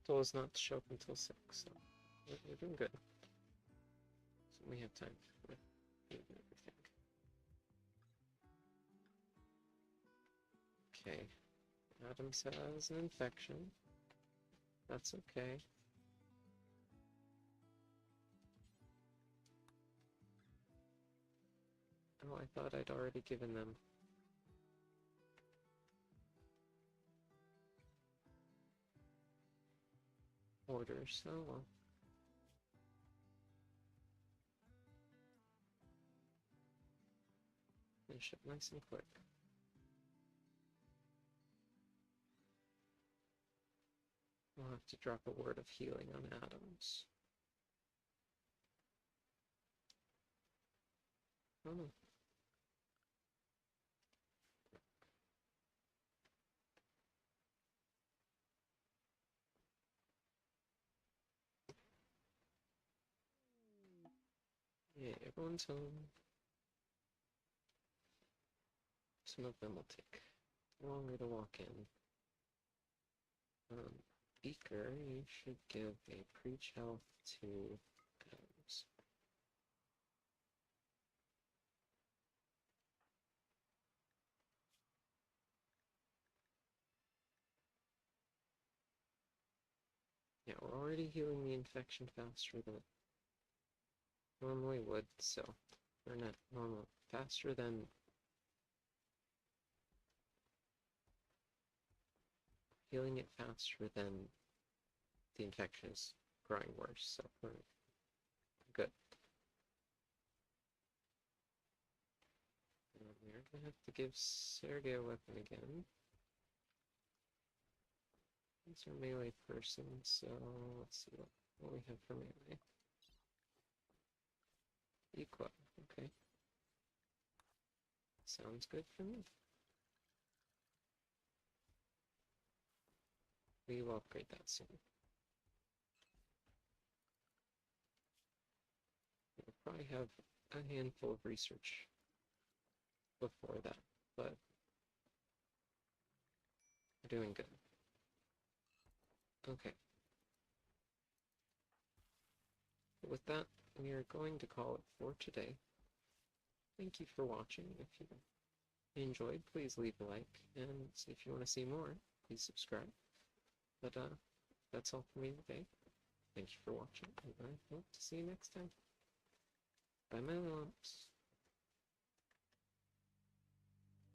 Told us not to show up until 6, so we're doing good. So we have time for everything. Okay. Adams has an infection. That's okay. Oh, I thought I'd already given them. Orders, so well. Finish it nice and quick. We'll have to drop a word of healing on Adams. Oh. Yeah, everyone's home. Some of them will take longer to walk in. Beaker, you should give a preach health to Adams. Yeah, we're already healing the infection faster than it normally would, so we're not normal faster than healing it faster than the infection is growing worse, so we're good. And we're gonna have to give Sergey a weapon again. These are melee persons, so let's see what we have for melee. Equal, okay. Sounds good for me. We will upgrade that soon. We'll probably have a handful of research before that, but we're doing good. Okay. With that, we are going to call it for today. Thank you for watching. If you enjoyed, please leave a like, and if you want to see more, please subscribe. But that's all for me today. Thank you for watching, and I hope to see you next time. Bye, my loves.